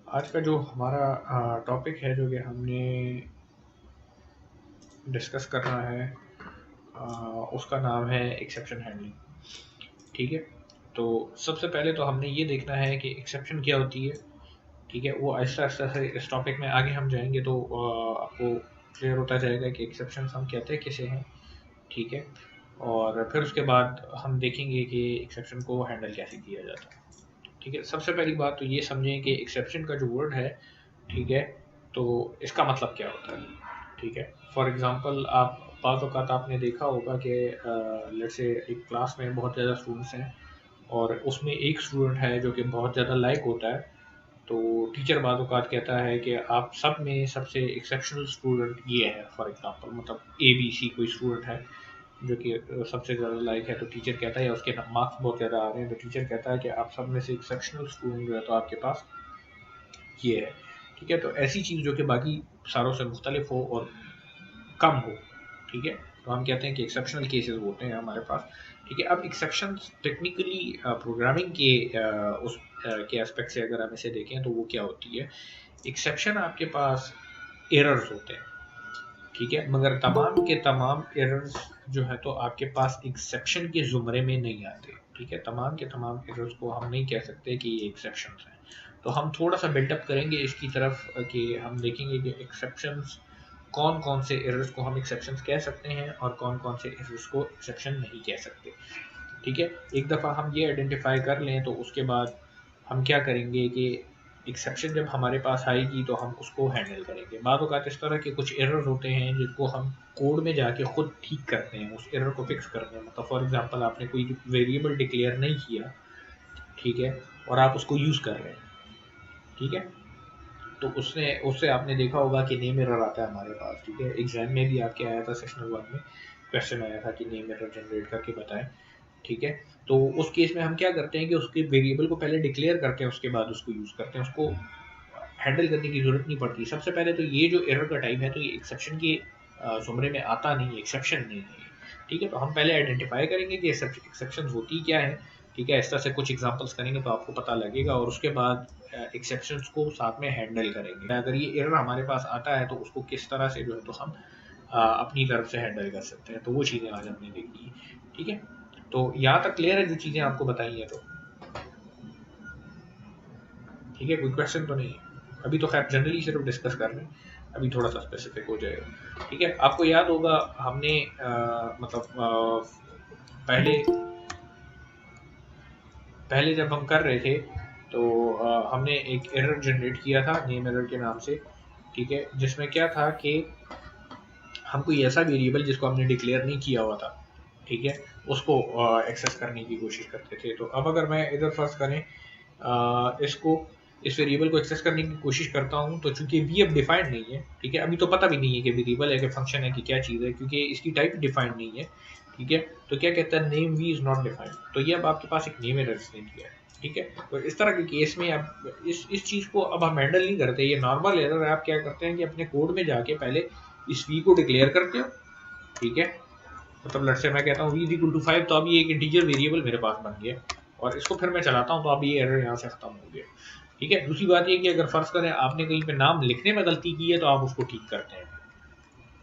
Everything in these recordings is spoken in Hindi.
आज का जो हमारा टॉपिक है जो कि हमने डिस्कस करना है उसका नाम है एक्सेप्शन हैंडलिंग। ठीक है, तो सबसे पहले तो हमने ये देखना है कि एक्सेप्शन क्या होती है। ठीक है, वो आहिस्ता आहिस्ता से इस टॉपिक में आगे हम जाएंगे तो आपको क्लियर होता जाएगा कि एक्सेप्शन हम कहते हैं किसे हैं। ठीक है, और फिर उसके बाद हम देखेंगे कि एक्सेप्शन को हैंडल कैसे किया जाता है। ठीक है, सबसे पहली बात तो ये समझें कि एक्सेप्शन का जो वर्ड है, ठीक है, तो इसका मतलब क्या होता है। ठीक है, फॉर एग्जांपल आप बाज़ औक़ात आपने देखा होगा कि लेट्स से एक क्लास में बहुत ज़्यादा स्टूडेंट्स हैं और उसमें एक स्टूडेंट है जो कि बहुत ज़्यादा लाइक होता है। तो टीचर बाज़ औक़ात कहता है कि आप सब में सबसे एक्सेप्शनल स्टूडेंट ये है, फॉर एग्जांपल मतलब ए बी सी कोई स्टूडेंट है जो कि सबसे ज़्यादा लाइक है। तो टीचर कहता है या उसके मार्क्स बहुत ज़्यादा आ रहे हैं, तो टीचर कहता है कि आप सब में से एक्सेप्शनल स्टूडेंट जो है तो आपके पास ये है। ठीक है, तो ऐसी चीज़ जो कि बाकी सारों से मुख्तलिफ हो और कम हो। ठीक है, तो हम कहते हैं कि एक्सेप्शनल केसेस होते हैं हमारे पास। ठीक है, अब एक्सेप्शंस टेक्निकली प्रोग्रामिंग के के एस्पेक्ट से अगर हम इसे देखें तो वो क्या होती है। एक्सेप्शन आपके पास एरर्स होते हैं। ठीक है, मगर तमाम के तमाम एरर्स जो है तो आपके पास एक्सेप्शन के ज़ुमरे में नहीं आते। ठीक है, तमाम के तमाम एरर्स को हम नहीं कह सकते कि ये एक्सेप्शंस हैं। तो हम थोड़ा सा बिल्डअप करेंगे इसकी तरफ कि हम देखेंगे कि एक्सेप्शंस कौन कौन से एरर्स को हम एक्सेप्शंस कह सकते हैं और कौन कौन से एरर्स को एक्सेप्शन नहीं कह सकते। ठीक है, एक दफ़ा हम ये आइडेंटिफाई कर लें तो उसके बाद हम क्या करेंगे कि एक्सेप्शन जब हमारे पास आएगी तो हम उसको हैंडल करेंगे। बाद औक़ात इस तरह के कुछ एरर्स होते हैं जिनको हम कोड में जाके खुद ठीक करते हैं, उस एरर को फिक्स करते हैं। मतलब फॉर एग्जांपल आपने कोई वेरिएबल डिक्लेयर नहीं किया, ठीक है, और आप उसको यूज़ कर रहे हैं। ठीक है, तो उसने उससे आपने देखा होगा कि नेम एरर आता है हमारे पास। ठीक है, एग्जाम में भी आपके आया था, सेक्शनल 1 में क्वेश्चन आया था कि नेम एरर जनरेट करके बताएं। ठीक है, तो उस केस में हम क्या करते हैं कि उसके वेरिएबल को पहले डिक्लेयर करते हैं, उसके बाद उसको यूज़ करते हैं। उसको हैंडल करने की ज़रूरत नहीं पड़ती। सबसे पहले तो ये जो एरर का टाइप है तो ये एक्सेप्शन के ज़ुमरे में आता नहीं है, एक्सेप्शन नहीं है। ठीक है, तो हम पहले आइडेंटिफाई करेंगे कि एक्सेप्शन होती क्या है। ठीक है, इस तरह से कुछ एग्जांपल्स करेंगे तो आपको पता लगेगा और उसके बाद एक्सेप्शंस को साथ में हैंडल करेंगे। अगर ये एरर हमारे पास आता है तो उसको किस तरह से जो है तो हम अपनी तरफ से हैंडल कर सकते हैं। तो वो चीज़ें आज हमने देखी है। ठीक है, तो यहाँ तक क्लियर है जो चीज़ें आपको बताई हैं तो। ठीक है, कोई क्वेश्चन तो नहीं है? अभी तो खैर जनरली सिर्फ डिस्कस कर रहे हैं, अभी थोड़ा सा स्पेसिफिक हो जाएगा। ठीक है, आपको याद होगा हमने पहले पहले जब हम कर रहे थे तो हमने एक एरर जनरेट किया था नेम एरर के नाम से। ठीक है, जिसमें क्या था कि हम कोई ऐसा वेरिएबल जिसको हमने डिक्लेयर नहीं किया हुआ था, ठीक है, उसको एक्सेस करने की कोशिश करते थे। तो अब अगर मैं इधर फर्स्ट करें इसको इस वेरिएबल को एक्सेस करने की कोशिश करता हूँ तो चूंकि वी अब डिफाइंड नहीं है। ठीक है, अभी तो पता भी नहीं है कि वेरिएबल है कि फंक्शन है कि क्या चीज़ है, क्योंकि इसकी टाइप डिफाइंड नहीं है। ठीक है, तो क्या कहता है, name V is not defined. तो ये अब आपके पास एक नेम एरर ने दिया है। ठीक है, तो इस तरह के केस में अब इस चीज़ को अब हम हैंडल नहीं करते। ये नॉर्मल एरर है। आप क्या करते हैं कि अपने कोड में जाके पहले इस वी को डिक्लेयर करते हो। ठीक है, मतलब लेट्स से मैं कहता हूँ वी इज इक्वल टू 5, तो अब ये एक इंटीजर वेरिएबल मेरे पास बन गया और इसको फिर मैं चलाता हूँ तो अब ये एरर यहाँ से खत्म हो गया। ठीक है, दूसरी बात ये कि अगर फर्ज करें आपने कहीं पे नाम लिखने में गलती की है तो आप उसको ठीक करते हैं।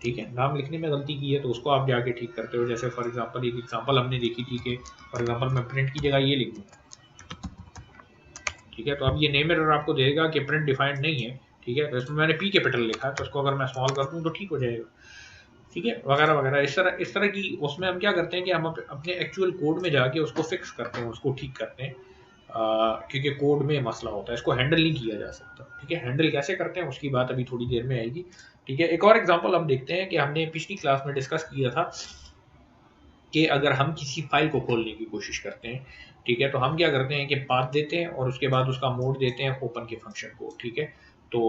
ठीक है, नाम लिखने में गलती की है तो उसको आप जाके ठीक करते हो। जैसे फॉर एग्जांपल एक एग्जांपल हमने देखी थी कि फॉर एग्जांपल मैं प्रिंट की जगह ये लिख दूँ। ठीक है, तो अब ये नेम एरर आपको देगा कि प्रिंट डिफाइंड नहीं है। ठीक है, तो इसमें मैंने पी कैपिटल लिखा है तो इसको अगर मैं स्मॉल कर दूँ तो ठीक हो जाएगा। ठीक है, वगैरह वगैरह इस तरह की उसमें हम क्या करते हैं कि हम अपने एक्चुअल कोड में जाके उसको फिक्स करते हैं, उसको ठीक करते हैं। क्योंकि कोड में मसला होता है, इसको हैंडल नहीं किया जा सकता। ठीक है, हैंडल कैसे करते हैं उसकी बात अभी थोड़ी देर में आएगी। ठीक है, एक और एग्जांपल हम देखते हैं कि हमने पिछली क्लास में डिस्कस किया था कि अगर हम किसी फाइल को खोलने की कोशिश करते हैं, ठीक है, तो हम क्या करते हैं कि पाथ देते हैं और उसके बाद उसका मोड देते हैं ओपन के फंक्शन को। ठीक है, तो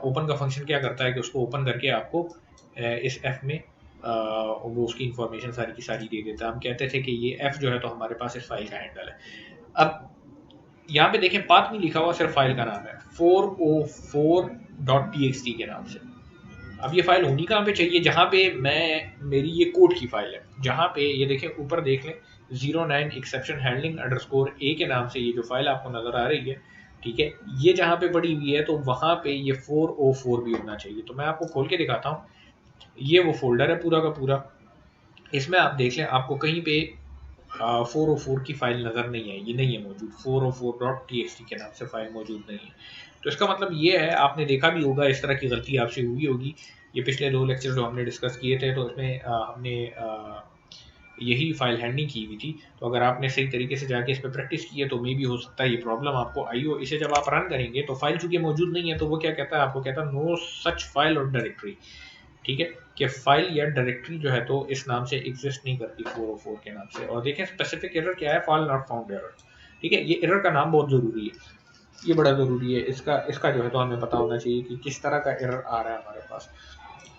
ओपन का फंक्शन क्या करता है कि उसको ओपन करके आपको इस एफ में वो उसकी इंफॉर्मेशन सारी की सारी दे देता है। हम कहते थे कि ये एफ जो है तो हमारे पास इस फाइल का हैंडल है। अब यहाँ पे देखें पाथ नहीं लिखा हुआ, सिर्फ फाइल का नाम है 404.txt के नाम से। अब ये फाइल होनी कहाँ पे चाहिए, जहाँ पे मेरी ये कोड की फाइल है, जहाँ पे ये देखें ऊपर देख लें 09 एक्सेप्शन हैंडलिंग अंडरस्कोर ए के नाम से ये जो फाइल आपको नजर आ रही है। ठीक है, ये जहाँ पे पड़ी हुई है तो वहाँ पे ये 404 भी होना चाहिए। तो मैं आपको खोल के दिखाता हूँ, ये वो फोल्डर है पूरा का पूरा, इसमें आप देख लें आपको कहीं पे 404 की फाइल नज़र नहीं है, ये नहीं है मौजूद, 404.txt के नाम से फाइल मौजूद नहीं है। तो इसका मतलब ये है, आपने देखा भी होगा इस तरह की गलती आपसे हुई होगी, ये पिछले 2 लेक्चर जो हमने डिस्कस किए थे तो इसमें हमने यही फाइल हैंडलिंग की हुई थी। तो अगर आपने सही तरीके से जाके इस पर प्रैक्टिस की है तो मे भी हो सकता है ये प्रॉब्लम आपको आई हो। इसे जब आप रन करेंगे तो फाइल चूंकि मौजूद नहीं है तो वो क्या कहता है, आपको कहता है नो सच फाइल और डायरेक्टरी, ठीक है, कि फाइल या डायरेक्टरी जो है तो इस नाम से एग्जिस्ट नहीं करती 404 के नाम से। और देखें स्पेसिफिक एरर क्या है, फाइल नॉट फाउंड एरर, ठीक है, ये एरर का नाम बहुत ज़रूरी है, ये बड़ा ज़रूरी है, इसका जो है तो हमें पता होना चाहिए कि किस तरह का एरर आ रहा है हमारे पास,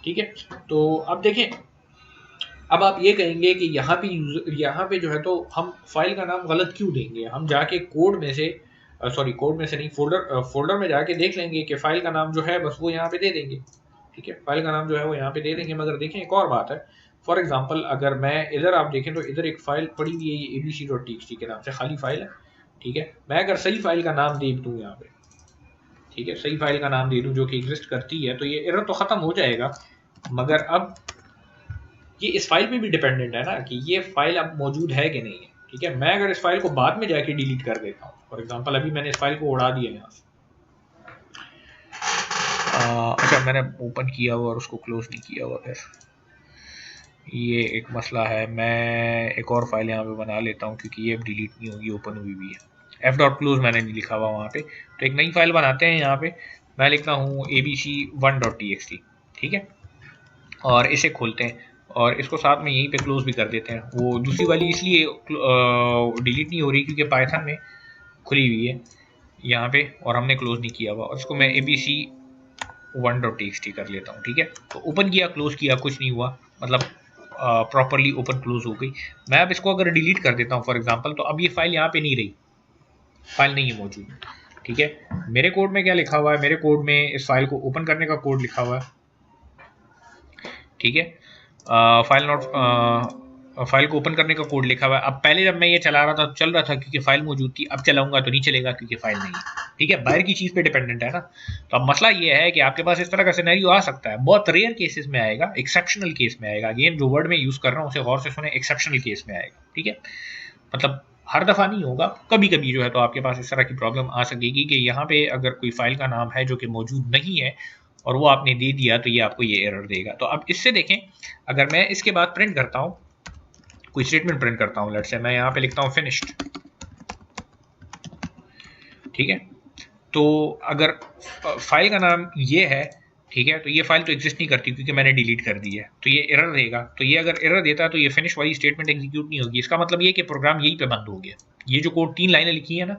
ठीक है। तो अब देखें, अब आप ये कहेंगे कि यहाँ पे जो है तो हम फाइल का नाम गलत क्यों देंगे, हम जाके कोड में से कोड में से नहीं, फोल्डर में जाके देख लेंगे कि फाइल का नाम जो है बस वो यहाँ पे दे देंगे, ठीक है, फाइल का नाम जो है वो यहाँ पे दे देंगे। मगर देखें एक और बात है, फॉर एग्जांपल अगर मैं इधर आप देखें तो इधर एक फाइल पड़ी हुई है, ये abc.txt के नाम से खाली फाइल है, ठीक है, मैं अगर सही फाइल का नाम दे दूँ यहाँ पे, ठीक है, सही फाइल का नाम दे दूँ जो कि एग्जिस्ट करती है, तो ये एरर तो खत्म हो जाएगा। मगर अब ये इस फाइल पे भी डिपेंडेंट है ना कि ये फाइल अब मौजूद है कि नहीं है, ठीक है। मैं अगर इस फाइल को बाद में जाके डिलीट कर देता हूँ, फॉर एग्जांपल अभी मैंने इस फाइल को उड़ा दिया यहाँ से, अच्छा मैंने ओपन किया हुआ और उसको क्लोज नहीं किया हुआ, फिर ये एक मसला है। मैं एक और फाइल यहाँ पे बना लेता हूँ क्योंकि ये अब डिलीट नहीं होगी, ओपन हुई भी है, f.close मैंने नहीं लिखा हुआ वहाँ पे। तो एक नई फाइल बनाते हैं, यहाँ पे मैं लिखता हूँ abc1.txt, ठीक है, और इसे खोलते हैं और इसको साथ में यहीं पे क्लोज भी कर देते हैं। वो दूसरी वाली इसलिए डिलीट नहीं हो रही क्योंकि पाइथन में खुली हुई है यहाँ पे और हमने क्लोज नहीं किया हुआ। और इसको मैं abc1.txt कर लेता हूँ, ठीक है। तो ओपन किया, क्लोज किया, कुछ नहीं हुआ, मतलब प्रॉपरली ओपन क्लोज हो गई। मैं अब इसको अगर डिलीट कर देता हूँ फॉर एग्जांपल, तो अब ये फाइल यहाँ पे नहीं रही, फाइल नहीं है मौजूद, ठीक है। मेरे कोड में क्या लिखा हुआ है, मेरे कोड में इस फाइल को ओपन करने का कोड लिखा हुआ है, ठीक है, फाइल को ओपन करने का कोड लिखा हुआ है। अब पहले जब मैं ये चला रहा था तो चल रहा था क्योंकि फाइल मौजूद थी, अब चलाऊंगा तो नहीं चलेगा क्योंकि फाइल नहीं है, ठीक है, बाहर की चीज़ पे डिपेंडेंट है ना। तो अब मसला ये है कि आपके पास इस तरह का सिनेरियो आ सकता है, बहुत रेयर केसेस में आएगा, एक्सेप्शनल केस में आएगा। अगेन जो वर्ड में यूज़ कर रहा हूँ उसे गौर से सुने, एक्सेप्शनल केस में आएगा, ठीक है, मतलब हर दफ़ा नहीं होगा, कभी कभी जो है तो आपके पास इस तरह की प्रॉब्लम आ सकेगी कि यहाँ पे अगर कोई फाइल का नाम है जो कि मौजूद नहीं है और वो आपने दे दिया तो ये आपको ये एरर देगा। तो अब इससे देखें, अगर मैं इसके बाद प्रिंट करता हूँ, कोई स्टेटमेंट प्रिंट करता हूँ, लेट्स से मैं यहाँ पे लिखता हूँ फिनिश्ड, ठीक है, तो अगर फाइल का नाम ये है, ठीक है, तो ये फाइल तो एग्जिस्ट नहीं करती क्योंकि मैंने डिलीट कर दी है, तो ये एरर देगा। तो ये अगर एरर देता है तो ये फिनिश वाली स्टेटमेंट एग्जीक्यूट नहीं होगी। इसका मतलब ये कि प्रोग्राम यहीं पे बंद हो गया। ये जो कोड 3 लाइनें लिखी है ना,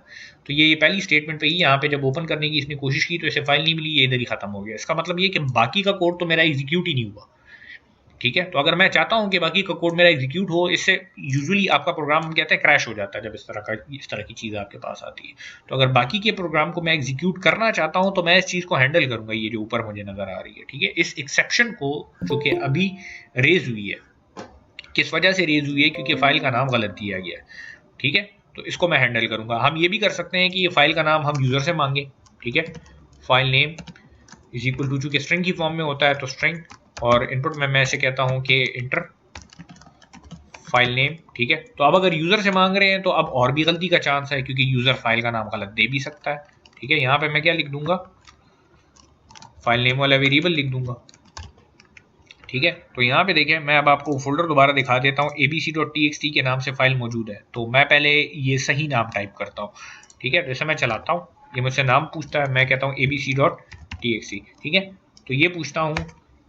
तो ये पहली स्टेटमेंट पे ही यहाँ पे जब ओपन करने की इसने कोशिश की तो इसे फाइल नहीं मिली, ये इधर ही खत्म हो गया। इसका मतलब ये कि बाकी का कोड तो मेरा एग्जीक्यूट ही नहीं हुआ, ठीक है। तो अगर मैं चाहता हूं कि बाकी का कोड मेरा एग्जीक्यूट हो, इससे यूजुअली आपका प्रोग्राम हम कहते हैं क्रैश हो जाता है जब इस तरह की चीज़ आपके पास आती है। तो अगर बाकी के प्रोग्राम को मैं एग्जीक्यूट करना चाहता हूं तो मैं इस चीज़ को हैंडल करूंगा, ये जो ऊपर मुझे नजर आ रही है, ठीक है, इस एक्सेप्शन को जो कि अभी रेज हुई है। किस वजह से रेज हुई है, क्योंकि फाइल का नाम गलत दिया गया है, ठीक है, तो इसको मैं हैंडल करूंगा। हम ये भी कर सकते हैं कि ये फाइल का नाम हम यूजर से मांगे, ठीक है, file name is equal to, चूंकि स्ट्रिंग की फॉर्म में होता है तो स्ट्रिंग, और इनपुट में मैं ऐसे कहता हूं कि इंटर फाइल नेम, ठीक है। तो अब अगर यूजर से मांग रहे हैं तो अब और भी गलती का चांस है क्योंकि यूजर फाइल का नाम गलत दे भी सकता है, ठीक है। यहां पे मैं क्या लिख दूंगा, फाइल नेम वाला वेरिएबल लिख दूंगा, ठीक है। तो यहाँ पे देखिए, मैं अब आपको फोल्डर दोबारा दिखा देता हूँ, abc.txt के नाम से फाइल मौजूद है। तो मैं पहले ये सही नाम टाइप करता हूँ, ठीक है, जैसे मैं चलाता हूँ, ये मुझसे नाम पूछता है, मैं कहता हूँ abc.txt, ठीक है, तो ये पूछता हूँ,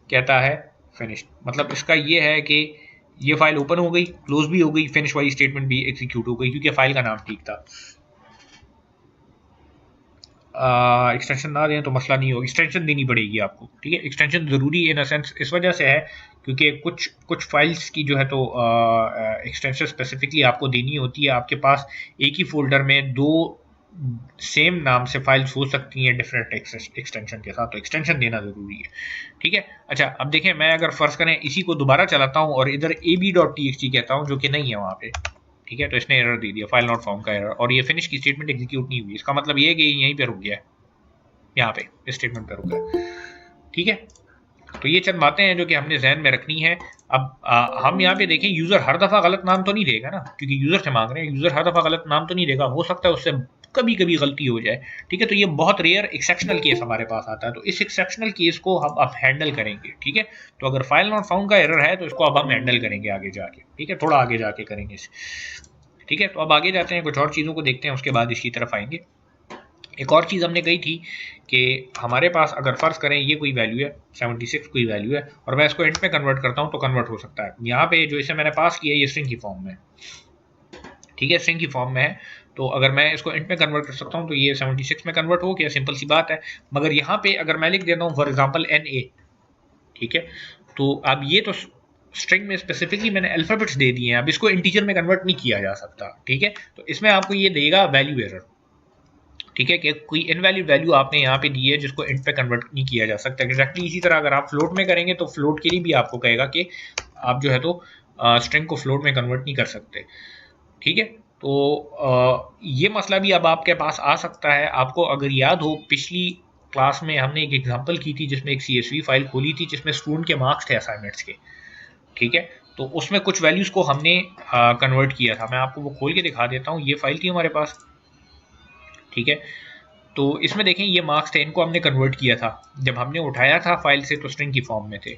कहता है फिनिश, मतलब इसका ये है कि ये फाइल ओपन हो गई, क्लोज भी हो गई, फिनिश वाली स्टेटमेंट भी एग्जीक्यूट हो गई क्योंकि फाइल का नाम ठीक था। एक्सटेंशन ना दें तो मसला नहीं होगा, एक्सटेंशन देनी पड़ेगी आपको, ठीक है। एक्सटेंशन ज़रूरी है इन सेंस इस वजह से है क्योंकि कुछ फाइल्स की जो है तो एक्सटेंशन स्पेसिफिकली आपको देनी होती है। आपके पास एक ही फोल्डर में 2 सेम नाम से फाइल्स हो सकती हैं डिफरेंट एक्सटेंशन के साथ, तो एक्सटेंशन देना ज़रूरी है, ठीक है। अच्छा अब देखें, मैं अगर फर्ज करें इसी को दोबारा चलाता हूँ और इधर ab.txt कहता हूँ जो कि नहीं है वहाँ पे, ठीक है, तो इसने एरर दे दिया, फाइल नॉट फाउंड का एरर, और ये फिनिश की स्टेटमेंट एग्जीक्यूट नहीं हुई। इसका मतलब ये है कि यहीं पे रुक गया है, यहाँ पे इस स्टेटमेंट पे रुक गया। ठीक है, तो ये चंद बातें हैं जो कि हमने जहन में रखनी है। अब हम यहाँ पे देखें, यूजर हर दफा गलत नाम तो नहीं देगा ना, क्योंकि यूजर से मांग रहे हैं, यूजर हर दफा गलत नाम तो नहीं देगा, हो सकता है उससे कभी कभी गलती हो जाए। ठीक है, तो ये बहुत रेयर एक्सेप्शनल केस हमारे पास आता है, तो इस एक्सेप्शनल केस को हम अब हैंडल करेंगे। ठीक है, तो अगर फाइल नॉट फाउंड का एरर है तो इसको अब हम हैंडल करेंगे आगे जाके। ठीक है, थोड़ा आगे जाके करेंगे इसे। ठीक है, तो अब आगे जाते हैं, कुछ और चीज़ों को देखते हैं, उसके बाद इसकी तरफ आएंगे। एक और चीज़ हमने कही थी कि हमारे पास अगर फ़र्ज़ करें ये कोई वैल्यू है, 76 कोई वैल्यू है, और मैं इसको इंट में कन्वर्ट करता हूँ तो कन्वर्ट हो सकता है। यहाँ पे जो इसे मैंने पास किया है ये स्ट्रिंग की फॉर्म में, ठीक है, स्ट्रिंग की फॉर्म में है, तो अगर मैं इसको इंट में कन्वर्ट कर सकता हूँ तो ये 76 में कन्वर्ट हो गया, सिंपल सी बात है। मगर यहाँ पे अगर मैं लिख देता हूँ फॉर एग्जाम्पल NA, ठीक है, तो अब ये तो स्ट्रिंग में स्पेसिफिकली मैंने अल्फाबेट्स दे दिए हैं, अब इसको इंटीजर में कन्वर्ट नहीं किया जा सकता। ठीक है, तो इसमें आपको ये देगा वैल्यू एरर। ठीक है, कि कोई इनवैलिड वैल्यू आपने यहाँ पे दी है जिसको इंट पे कन्वर्ट नहीं किया जा सकता। एग्जैक्टली इसी तरह अगर आप फ्लोट में करेंगे तो फ्लोट के लिए भी आपको कहेगा कि आप जो है तो स्ट्रिंग को फ्लोट में कन्वर्ट नहीं कर सकते। ठीक है, तो ये मसला भी अब आपके पास आ सकता है। आपको अगर याद हो, पिछली क्लास में हमने एक एग्जांपल की थी जिसमें एक CSV फाइल खोली थी जिसमें स्टूडेंट के मार्क्स थे असाइनमेंट्स के। ठीक है, तो उसमें कुछ वैल्यूज़ को हमने कन्वर्ट किया था, मैं आपको वो खोल के दिखा देता हूँ। ये फाइल थी हमारे पास, ठीक है, तो इसमें देखें ये मार्क्स थे, इनको हमने कन्वर्ट किया था। जब हमने उठाया था फाइल से तो स्ट्रिंग की फॉर्म में थे।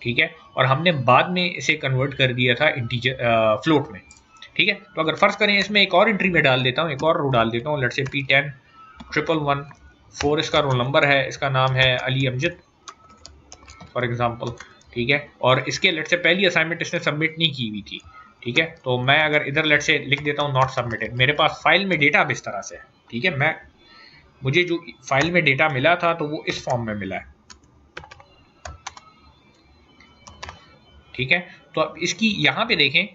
ठीक है, और हमने बाद में इसे कन्वर्ट कर दिया था इंटीजर फ्लोट में। ठीक है, तो अगर फर्ज करें इसमें एक और एंट्री में डाल देता हूँ, एक और रो डाल देता हूँ, लेट्स से P101114 इसका रोल नंबर है, इसका नाम है अली अमजद फॉर एग्जाम्पल। ठीक है, और इसके लेट से पहली असाइनमेंट इसने सबमिट नहीं की हुई थी। ठीक है, तो मैं अगर इधर लेट से लिख देता हूँ नॉट सबमिटेड, मेरे पास फाइल में डेटा अब इस तरह से है। ठीक है, मुझे जो फाइल में डेटा मिला था तो वो इस फॉर्म में मिला है। ठीक है, तो अब इसकी यहाँ पे देखें,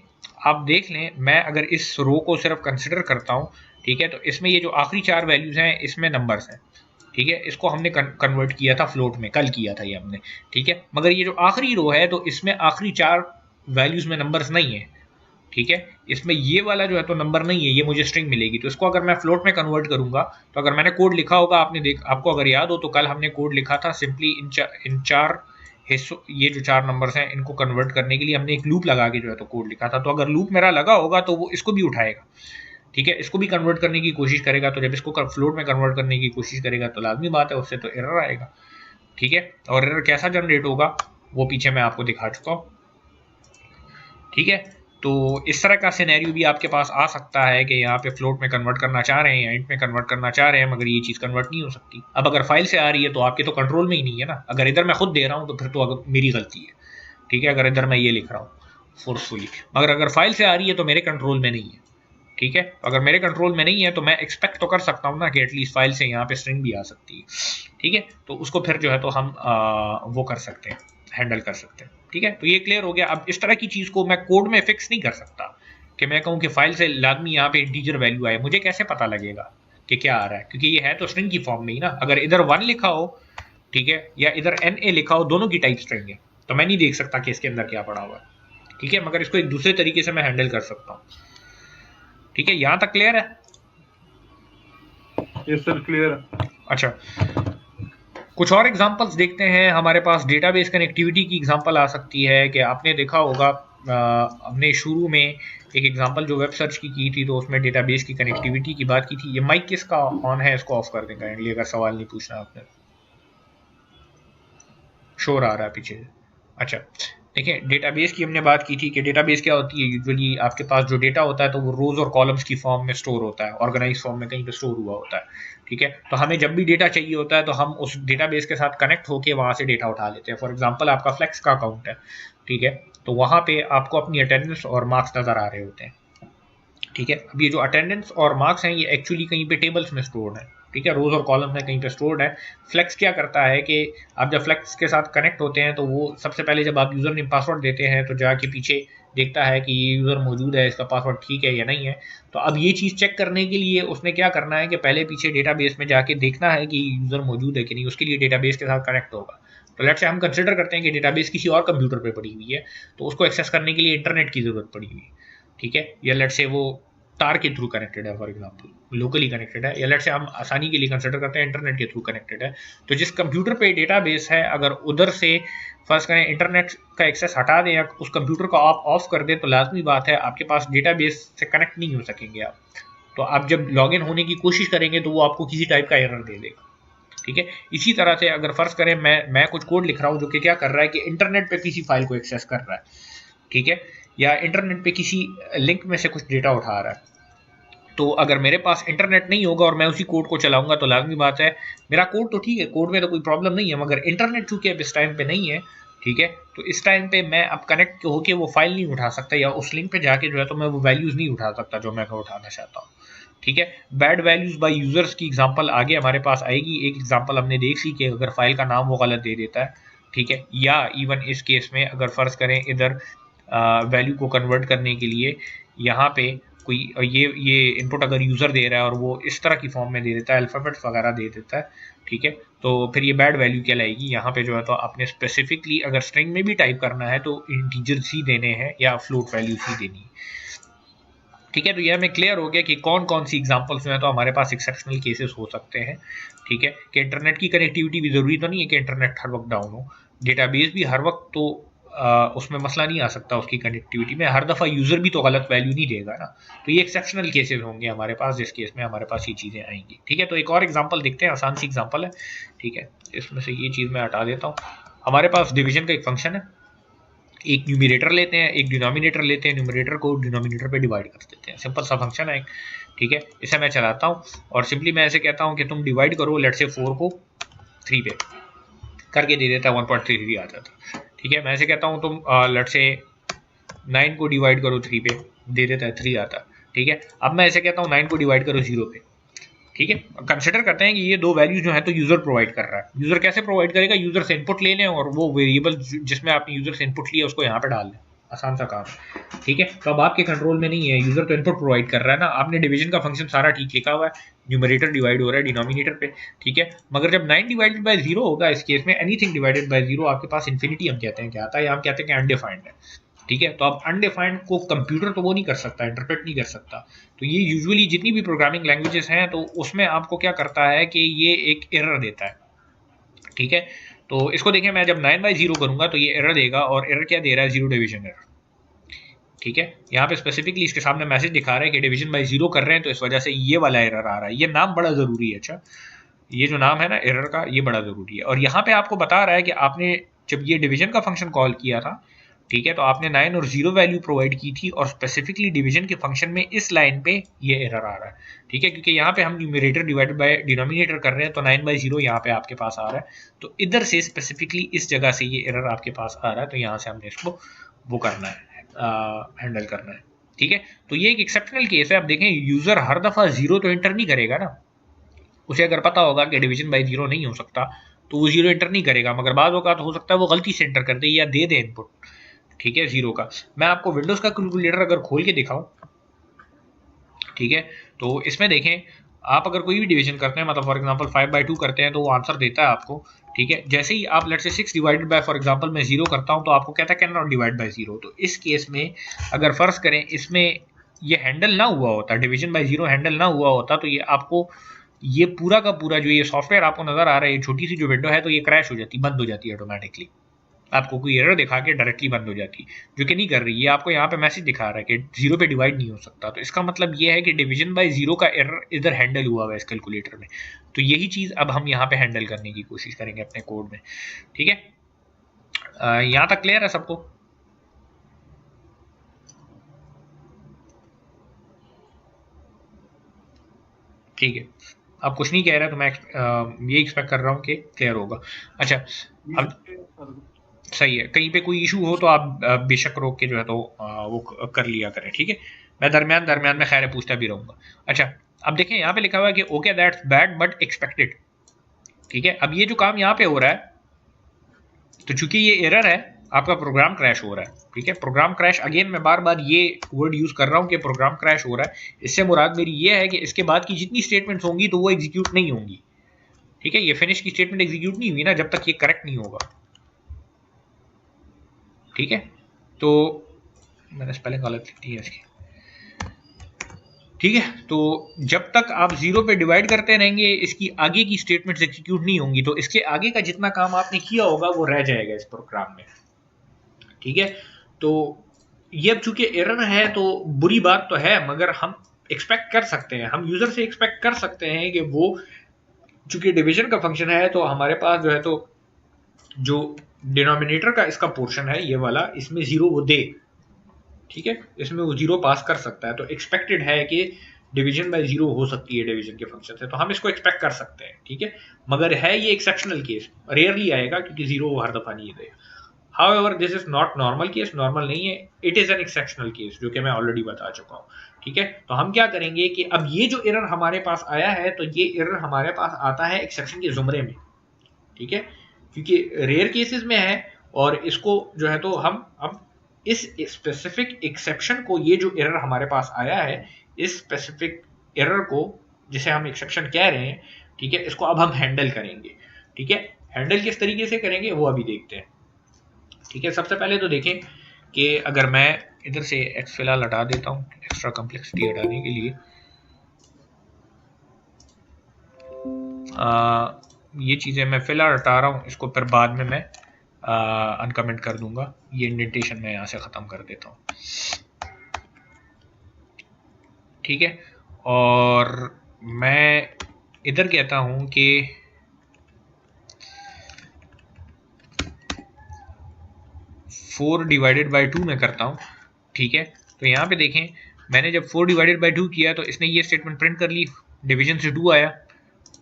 आप देख लें, मैं अगर इस रो को सिर्फ कंसिडर करता हूँ, ठीक है, तो इसमें ये जो आखिरी 4 वैल्यूज हैं इसमें नंबर्स हैं। ठीक है, इसको हमने कन्वर्ट किया था फ्लोट में, कल किया था ये हमने। ठीक है, मगर ये जो आखिरी रो है तो इसमें आखिरी 4 वैल्यूज में नंबर्स नहीं है। ठीक है, इसमें ये वाला जो है तो नंबर नहीं है, ये मुझे स्ट्रिंग मिलेगी। तो इसको अगर मैं फ्लोट में कन्वर्ट करूंगा, तो अगर मैंने कोड लिखा होगा, आपको अगर याद हो तो कल हमने कोड लिखा था सिंपली इन 4 हिस्सों, ये जो 4 नंबर्स हैं इनको कन्वर्ट करने के लिए हमने एक लूप लगा के जो है तो कोड लिखा था। तो अगर लूप मेरा लगा होगा तो वो इसको भी उठाएगा। ठीक है, इसको भी कन्वर्ट करने की कोशिश करेगा, तो जब इसको फ्लोट में कन्वर्ट करने की कोशिश करेगा तो लाजमी बात है उससे तो एरर आएगा। ठीक है, और एरर कैसा जनरेट होगा वो पीछे मैं आपको दिखा चुका हूँ। ठीक है, तो इस तरह का सिनेरियो भी आपके पास आ सकता है कि यहाँ पे फ्लोट में कन्वर्ट करना चाह रहे हैं या इंट में कन्वर्ट करना चाह रहे हैं, मगर ये चीज़ कन्वर्ट नहीं हो सकती। अब अगर फाइल से आ रही है तो आपके तो कंट्रोल में ही नहीं है ना। अगर इधर मैं खुद दे रहा हूँ तो फिर तो अगर मेरी गलती है। ठीक है, अगर इधर मैं ये लिख रहा हूँ फोर्सफुली, मगर अगर फाइल से आ रही है तो मेरे कंट्रोल में नहीं है। ठीक है, अगर मेरे कंट्रोल में नहीं है तो मैं एक्सपेक्ट तो कर सकता हूँ ना कि एटलीस्ट फाइल से यहाँ पे स्ट्रिंग भी आ सकती है। ठीक है, तो उसको फिर जो है तो हम वो कर सकते हैं, हैंडल कर सकते हैं। ठीक है, तो ये क्लियर हो गया। अब इस तरह की चीज़ को मैं कोड में फिक्स नहीं कर सकता कि मैं कहूँ कि फाइल से लाजमी यहाँ पे इंटीजर वैल्यू आए। मुझे कैसे पता लगेगा कि क्या आ रहा है, क्योंकि ये है तो स्ट्रिंग की फॉर्म में ही ना। अगर इधर 1 लिखा हो, ठीक है, या इधर NA लिखा हो, दोनों की टाइप स्ट्रिंग है, तो मैं नहीं देख सकता कि इसके अंदर क्या पड़ा हुआ है। ठीक है, मगर इसको एक दूसरे तरीके से मैं हैंडल कर सकता हूँ। ठीक है, यहाँ तक क्लियर है? यस सर, क्लियर है। अच्छा, कुछ और एग्जांपल्स देखते हैं। हमारे पास डेटाबेस कनेक्टिविटी की एग्जांपल आ सकती है कि आपने देखा होगा, हमने शुरू में एक एग्जांपल जो वेब सर्च की थी तो उसमें डेटाबेस की कनेक्टिविटी की बात की थी। ये माइक किसका ऑन है, इसको ऑफ कर दें काइंडली, अगर सवाल नहीं पूछना आपने। शोर आ रहा है पीछे। अच्छा, देखिए, डेटाबेस की हमने बात की थी कि डेटाबेस क्या होती है। यूजुअली आपके पास जो डेटा होता है तो वो रोज और कॉलम्स की फॉर्म में स्टोर होता है, ऑर्गेनाइज फॉर्म में कहीं पे स्टोर हुआ होता है। ठीक है, तो हमें जब भी डेटा चाहिए होता है तो हम उस डेटाबेस के साथ कनेक्ट होकर वहाँ से डेटा उठा लेते हैं। फॉर एग्जाम्पल आपका फ्लेक्स का अकाउंट है, ठीक है, तो वहाँ पे आपको अपनी अटेंडेंस और मार्क्स नज़र आ रहे होते हैं। ठीक है, अब ये जो अटेंडेंस और मार्क्स हैं ये एक्चुअली कहीं पे टेबल्स में स्टोर्ड है। ठीक है, रोज और कॉलम में कहीं पे स्टोर्ड है। फ्लेक्स क्या करता है कि आप जब फ्लेक्स के साथ कनेक्ट होते हैं तो वो सबसे पहले जब आप यूज़र नेम पासवर्ड देते हैं तो जाके पीछे देखता है कि ये यूज़र मौजूद है, इसका पासवर्ड ठीक है या नहीं है। तो अब ये चीज़ चेक करने के लिए उसने क्या करना है कि पहले पीछे डेटाबेस में जाके देखना है कि यूज़र मौजूद है कि नहीं। उसके लिए डेटाबेस के साथ कनेक्ट होगा। तो लेट्स से हम कंसिडर करते हैं कि डेटाबेस किसी और कंप्यूटर पे पड़ी हुई है, तो उसको एक्सेस करने के लिए इंटरनेट की ज़रूरत पड़ी हुई है। ठीक है, या लेट से वो तार के थ्रू कनेक्टेड है, फॉर एग्जांपल लोकली कनेक्टेड है, या लेट से हम आसानी के लिए कंसिडर करते हैं इंटरनेट के थ्रू कनेक्टेड है। तो जिस कंप्यूटर पे डेटाबेस है, अगर उधर से फर्स्ट करें इंटरनेट का एक्सेस हटा दें या उस कंप्यूटर को आप ऑफ कर दें, तो लाजमी बात है आपके पास डेटाबेस से कनेक्ट नहीं हो सकेंगे आप। तो आप जब लॉगिन होने की कोशिश करेंगे तो वो आपको किसी टाइप का एरर दे देगा। ठीक है, इसी तरह से अगर फर्ज करें मैं कुछ कोड लिख रहा हूं जो कि क्या कर रहा है कि इंटरनेट पे किसी फाइल को एक्सेस कर रहा है, ठीक है, या इंटरनेट पे किसी लिंक में से कुछ डेटा उठा रहा है, तो अगर मेरे पास इंटरनेट नहीं होगा और मैं उसी कोड को चलाऊंगा तो लाजमी बात है मेरा कोड तो ठीक है, कोड में तो कोई प्रॉब्लम नहीं है, मगर इंटरनेट चूंकि अब इस टाइम पे नहीं है, ठीक है, तो इस टाइम पे मैं अब कनेक्ट होके वो फाइल नहीं उठा सकता, या उस लिंक पे जाके जो है तो मैं वो वैल्यूज नहीं उठा सकता जो मैं उठाना चाहता हूँ। ठीक है, बैड वैल्यूज बाय यूजर्स की एग्जांपल आगे हमारे पास आएगी। एक एग्जांपल हमने देख ली कि अगर फाइल का नाम वो गलत दे देता है, ठीक है, या इवन इस केस में अगर फर्ज करें इधर वैल्यू को कन्वर्ट करने के लिए यहाँ पे कोई ये इनपुट अगर यूज़र दे रहा है और वो इस तरह की फॉर्म में दे देता है, अल्फ़ाबेट्स वगैरह दे देता है, ठीक है, तो फिर ये बैड वैल्यू कहलाएगी। यहाँ पे जो है तो आपने स्पेसिफिकली अगर स्ट्रिंग में भी टाइप करना है तो इंटीजर्स ही देने हैं या फ्लोट वैल्यूज ही देनी है। ठीक है, तो यह हमें क्लियर हो गया कि कौन कौन सी एग्जांपल्स में तो हमारे पास एक्सेप्शनल केसेस हो सकते हैं। ठीक है, कि इंटरनेट की कनेक्टिविटी भी ज़रूरी तो नहीं है कि इंटरनेट हर वक्त डाउन हो, डेटाबेस भी हर वक्त तो उसमें मसला नहीं आ सकता उसकी कनेक्टिविटी में, हर दफ़ा यूज़र भी तो गलत वैल्यू नहीं देगा ना। तो ये एक्सेप्शनल केसेस होंगे हमारे पास जिस केस में हमारे पास ये चीज़ें आएंगी। ठीक है, तो एक और एग्जाम्पल देखते हैं, आसान सी एग्जाम्पल है। ठीक है, इसमें से ये चीज़ मैं हटा देता हूँ। हमारे पास डिवीजन का एक फंक्शन है, एक न्यूमिनेटर लेते हैं, एक डिनोमिनेटर लेते हैं, न्यूमिनेटर को डिनोमिनेटर पे डिवाइड कर देते हैं, सिंपल सा फंक्शन है एक। ठीक है, इसे मैं चलाता हूँ और सिंपली मैं ऐसे कहता हूँ कि तुम डिवाइड करो, लेट से 4 को 3 पे करके दे देता है, 1.33 आ जाता है। ठीक है, मैं ऐसे कहता हूँ तुम लेट से 9 को डिवाइड करो 3 पे, दे देता है 3 आता। ठीक है, अब मैं ऐसे कहता हूँ 9 को डिवाइड करो 0 पे। ठीक है, कंसिडर करते हैं कि ये दो वैल्यू जो है तो यूजर प्रोवाइड कर रहा है। यूजर कैसे प्रोवाइड करेगा, यूजर से इनपुट ले लें और वो वेरिएबल जिसमें आपने यूजर से इनपुट लिया उसको यहाँ पे डाल दें, आसान सा काम। ठीक है, तो अब आपके कंट्रोल में नहीं है, यूजर तो इनपुट प्रोवाइड कर रहा है ना, आपने डिवीजन का फंक्शन सारा ठीक लिखा हुआ है, न्यूमरेटर डिवाइड हो रहा है डिनोमिनेटर पे। ठीक है, मगर जब 9 डिवाइडेड बाय 0 होगा, इस केस में एनीथिंग डिवाइडेड बाय 0 आपके पास इन्फिनिटी हम कहते हैं क्या आता है, या हम कहते हैं कि अनडिफाइंड है। ठीक है, तो अब अनडिफाइंड को कंप्यूटर तो वो नहीं कर सकता, इंटरप्रेट नहीं कर सकता। तो ये यूजुअली जितनी भी प्रोग्रामिंग लैंग्वेजेस हैं तो उसमें आपको क्या करता है कि ये एक एरर देता है। ठीक है, तो इसको देखें, मैं जब 9/0 करूंगा तो ये एरर देगा, और एरर क्या दे रहा है, जीरो डिवीजन एरर। ठीक है, यहाँ पे स्पेसिफिकली इसके सामने मैसेज दिखा रहा है कि डिवीजन बाय 0 कर रहे हैं, तो इस वजह से ये वाला एरर आ रहा है। ये नाम बड़ा जरूरी है, अच्छा ये जो नाम है ना एरर का, ये बड़ा जरूरी है। और यहाँ पे आपको बता रहा है कि आपने जब ये डिवीजन का फंक्शन कॉल किया था, ठीक है, तो आपने 9 और 0 वैल्यू प्रोवाइड की थी, और स्पेसिफिकली डिवीजन के फंक्शन में इस लाइन पे ये एरर आ रहा है। ठीक है, क्योंकि यहाँ पे हम न्यूमरेटर डिवाइडेड बाय डिनोमिनेटर कर रहे हैं, तो 9/0 यहाँ पे आपके पास आ रहा है, तो इधर से स्पेसिफिकली इस जगह से ये एरर आपके पास आ रहा है, तो यहाँ से हमने इसको वो करना है, हैंडल करना है। ठीक है, तो ये एक एक्सेप्शनल केस है। अब देखें, यूजर हर दफा 0 तो एंटर नहीं करेगा ना, उसे अगर पता होगा कि डिवीजन बाय 0 नहीं हो सकता तो वो 0 एंटर नहीं करेगा, मगर बाद होगा तो हो सकता है वो गलती से एंटर कर दे या दे दे इनपुट। ठीक है, 0 का। मैं आपको विंडोज का कैलकुलेटर अगर खोल के दिखाऊं, ठीक है, तो इसमें देखें, आप अगर कोई भी डिवीजन करते हैं, मतलब फॉर एग्जांपल 5/2 करते हैं, तो वो आंसर देता है आपको। ठीक है, जैसे ही आप लेट से 6 डिवाइडेड बाय फॉर एग्जांपल मैं 0 करता हूं तो आपको कहता है कैन नॉट डिवाइड बाय 0। तो इस केस में अगर फर्ज करें इसमें ये हैंडल ना हुआ होता, डिवीजन बाय 0 हैंडल ना हुआ होता, तो ये आपको ये पूरा का पूरा जो ये सॉफ्टवेयर आपको नजर आ रहा है, छोटी सी जो विंडो है, तो ये क्रैश हो जाती, बंद हो जाती है ऑटोमेटिकली, आपको कोई एरर दिखा के डायरेक्टली बंद हो जाती, जो कि नहीं कर रही। ये आपको यहाँ पे मैसेज दिखा रहा है कि 0 पे डिवाइड नहीं हो सकता, तो इसका मतलब ये है कि डिवीजन बाय 0 का एरर इधर हैंडल हुआ है इस कैलकुलेटर में। तो यही चीज अब हम यहाँ पे हैंडल करने की कोशिश करेंगे अपने कोड में। ठीक है, यहाँ तक क्लियर है सबको? ठीक है, अब कुछ नहीं कह रहा तो मैं ये एक्सपेक्ट कर रहा हूँ कि क्लियर होगा। अच्छा, अब सही है, कहीं पे कोई इशू हो तो आप बेशक रोक के जो है तो वो कर लिया करें। ठीक है, मैं दरमियान दरमियान में खैर पूछता भी रहूंगा। अच्छा, अब देखें यहाँ पे लिखा हुआ है कि okay that's bad but expected. ठीक है, अब ये जो काम यहाँ पे हो रहा है, तो चूंकि ये एरर है, आपका प्रोग्राम क्रैश हो रहा है। ठीक है, प्रोग्राम क्रैश, अगेन मैं बार बार ये वर्ड यूज कर रहा हूँ कि प्रोग्राम क्रैश हो रहा है, इससे मुराद मेरी ये है कि इसके बाद की जितनी स्टेटमेंट्स होंगी तो वो एग्जीक्यूट नहीं होंगी। ठीक है, ये फिनिश की स्टेटमेंट एग्जीक्यूट नहीं हुई ना जब तक ये करेक्ट नहीं होगा। ठीक है, तो मैंने स्पेलिंग गलत लिख दी है इसकी। ठीक है, तो जब तक आप 0 पे डिवाइड करते रहेंगे इसकी आगे की स्टेटमेंट्स एग्जीक्यूट नहीं होंगी, तो इसके आगे का जितना काम आपने किया होगा वो रह जाएगा इस प्रोग्राम में। ठीक है, तो ये अब चूंकि एरर है तो बुरी बात तो है, मगर हम एक्सपेक्ट कर सकते हैं, हम यूजर से एक्सपेक्ट कर सकते हैं कि वो चूंकि डिवीजन का फंक्शन है तो हमारे पास जो है तो जो डिनोमिनेटर का इसका पोर्शन है ये वाला, इसमें 0 वो दे। ठीक है, इसमें वो 0 पास कर सकता है, तो एक्सपेक्टेड है कि डिवीजन बाय 0 हो सकती है डिवीजन के फंक्शन से, तो हम इसको एक्सपेक्ट कर सकते हैं। ठीक है, मगर है ये एक्सेप्शनल केस, रेयरली आएगा क्योंकि 0 वो हर दफा नहीं दे। However this is not normal case, normal नहीं है, it is an exceptional case, जो कि मैं ऑलरेडी बता चुका हूँ। ठीक है, तो हम क्या करेंगे कि अब ये जो एरर हमारे पास आया है, तो ये एरर हमारे पास आता है एक्सेप्शन के जुमरे में। ठीक है, क्योंकि रेयर केसेस में है, और इसको जो है तो हम अब इस स्पेसिफिक एक्सेप्शन को, ये जो एरर हमारे पास आया है, इस स्पेसिफिक एरर को जिसे हम एक्सेप्शन कह रहे हैं, ठीक है, इसको अब हम हैंडल करेंगे। ठीक है, हैंडल किस तरीके से करेंगे वो अभी देखते हैं। ठीक है, सबसे पहले तो देखें कि अगर मैं इधर से एक्स फिलहाल हटा देता हूँ एक्स्ट्रा कॉम्प्लेक्सिटी हटाने के लिए, ये चीज़ें मैं फिलहाल हटा रहा हूँ, इसको फिर बाद में मैं अनकमेंट कर दूंगा। ये इंडेंटेशन मैं यहाँ से ख़त्म कर देता हूँ। ठीक है, और मैं इधर कहता हूँ कि 4 डिवाइडेड बाई 2 में करता हूँ। ठीक है, तो यहाँ पे देखें मैंने जब 4 डिवाइडेड बाई 2 किया तो इसने ये स्टेटमेंट प्रिंट कर ली, डिवीजन से 2 आया।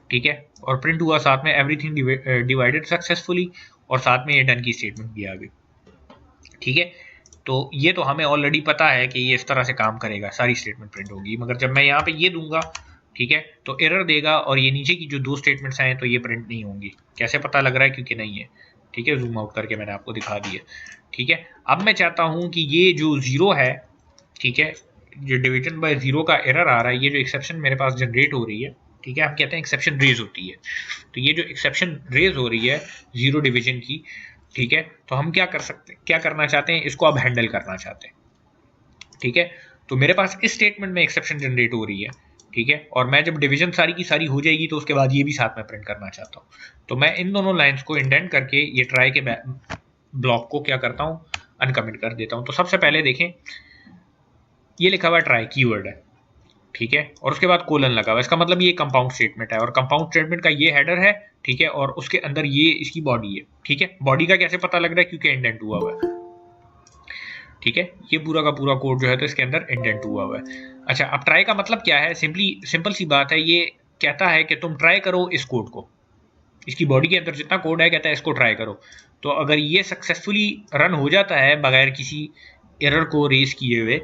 ठीक है, और प्रिंट हुआ साथ में एवरीथिंग डिवाइडेड सक्सेसफुली, और साथ में ये डन की स्टेटमेंट भी आ गई। ठीक है, तो ये तो हमें ऑलरेडी पता है कि ये इस तरह से काम करेगा, सारी स्टेटमेंट प्रिंट होगी। मगर जब मैं यहाँ पे ये दूंगा, ठीक है, तो एरर देगा, और ये नीचे की जो 2 स्टेटमेंट्स हैं तो ये प्रिंट नहीं होंगी। कैसे पता लग रहा है? क्योंकि नहीं है। ठीक है, जूम आउट करके मैंने आपको दिखा दिया। ठीक है, अब मैं चाहता हूँ कि ये जो 0 है, ठीक है, जो डिवीजन बाय 0 का एरर आ रहा है, ये जो एक्सेप्शन मेरे पास जनरेट हो रही है, ठीक है, हम कहते हैं एक्सेप्शन रेज होती है, तो ये जो एक्सेप्शन रेज हो रही है 0 डिवीजन की, ठीक है, तो हम क्या कर सकते हैं, क्या करना चाहते हैं, इसको अब हैंडल करना चाहते हैं। ठीक है, तो मेरे पास इस स्टेटमेंट में एक्सेप्शन जनरेट हो रही है। ठीक है, और मैं जब डिवीजन सारी की सारी हो जाएगी तो उसके बाद ये भी साथ में प्रिंट करना चाहता हूँ, तो मैं इन दोनों लाइंस को इंडेंट करके ये ट्राई के ब्लॉक को क्या करता हूँ, अनकमेंट कर देता हूँ। तो सबसे पहले देखें, ये लिखा हुआ ट्राई कीवर्ड है, ठीक है, और उसके बाद कोलन लगा हुआ, इसका मतलब ये कंपाउंड स्टेटमेंट है, और कंपाउंड स्टेटमेंट का ये हेडर है। ठीक है, और उसके अंदर ये इसकी बॉडी है। ठीक है, बॉडी का कैसे पता लग रहा है? क्योंकि इंडेंट हुआ हुआ है। ठीक है, ये पूरा का पूरा कोड जो है तो इसके अंदर इंडेंट हुआ हुआ है। अच्छा, अब ट्राई का मतलब क्या है? सिंपल सी बात है, ये कहता है कि तुम ट्राई करो इस कोड को, इसकी बॉडी के अंदर जितना कोड है कहता है इसको ट्राई करो। तो अगर ये सक्सेसफुली रन हो जाता है बगैर किसी एरर को रेज किए हुए,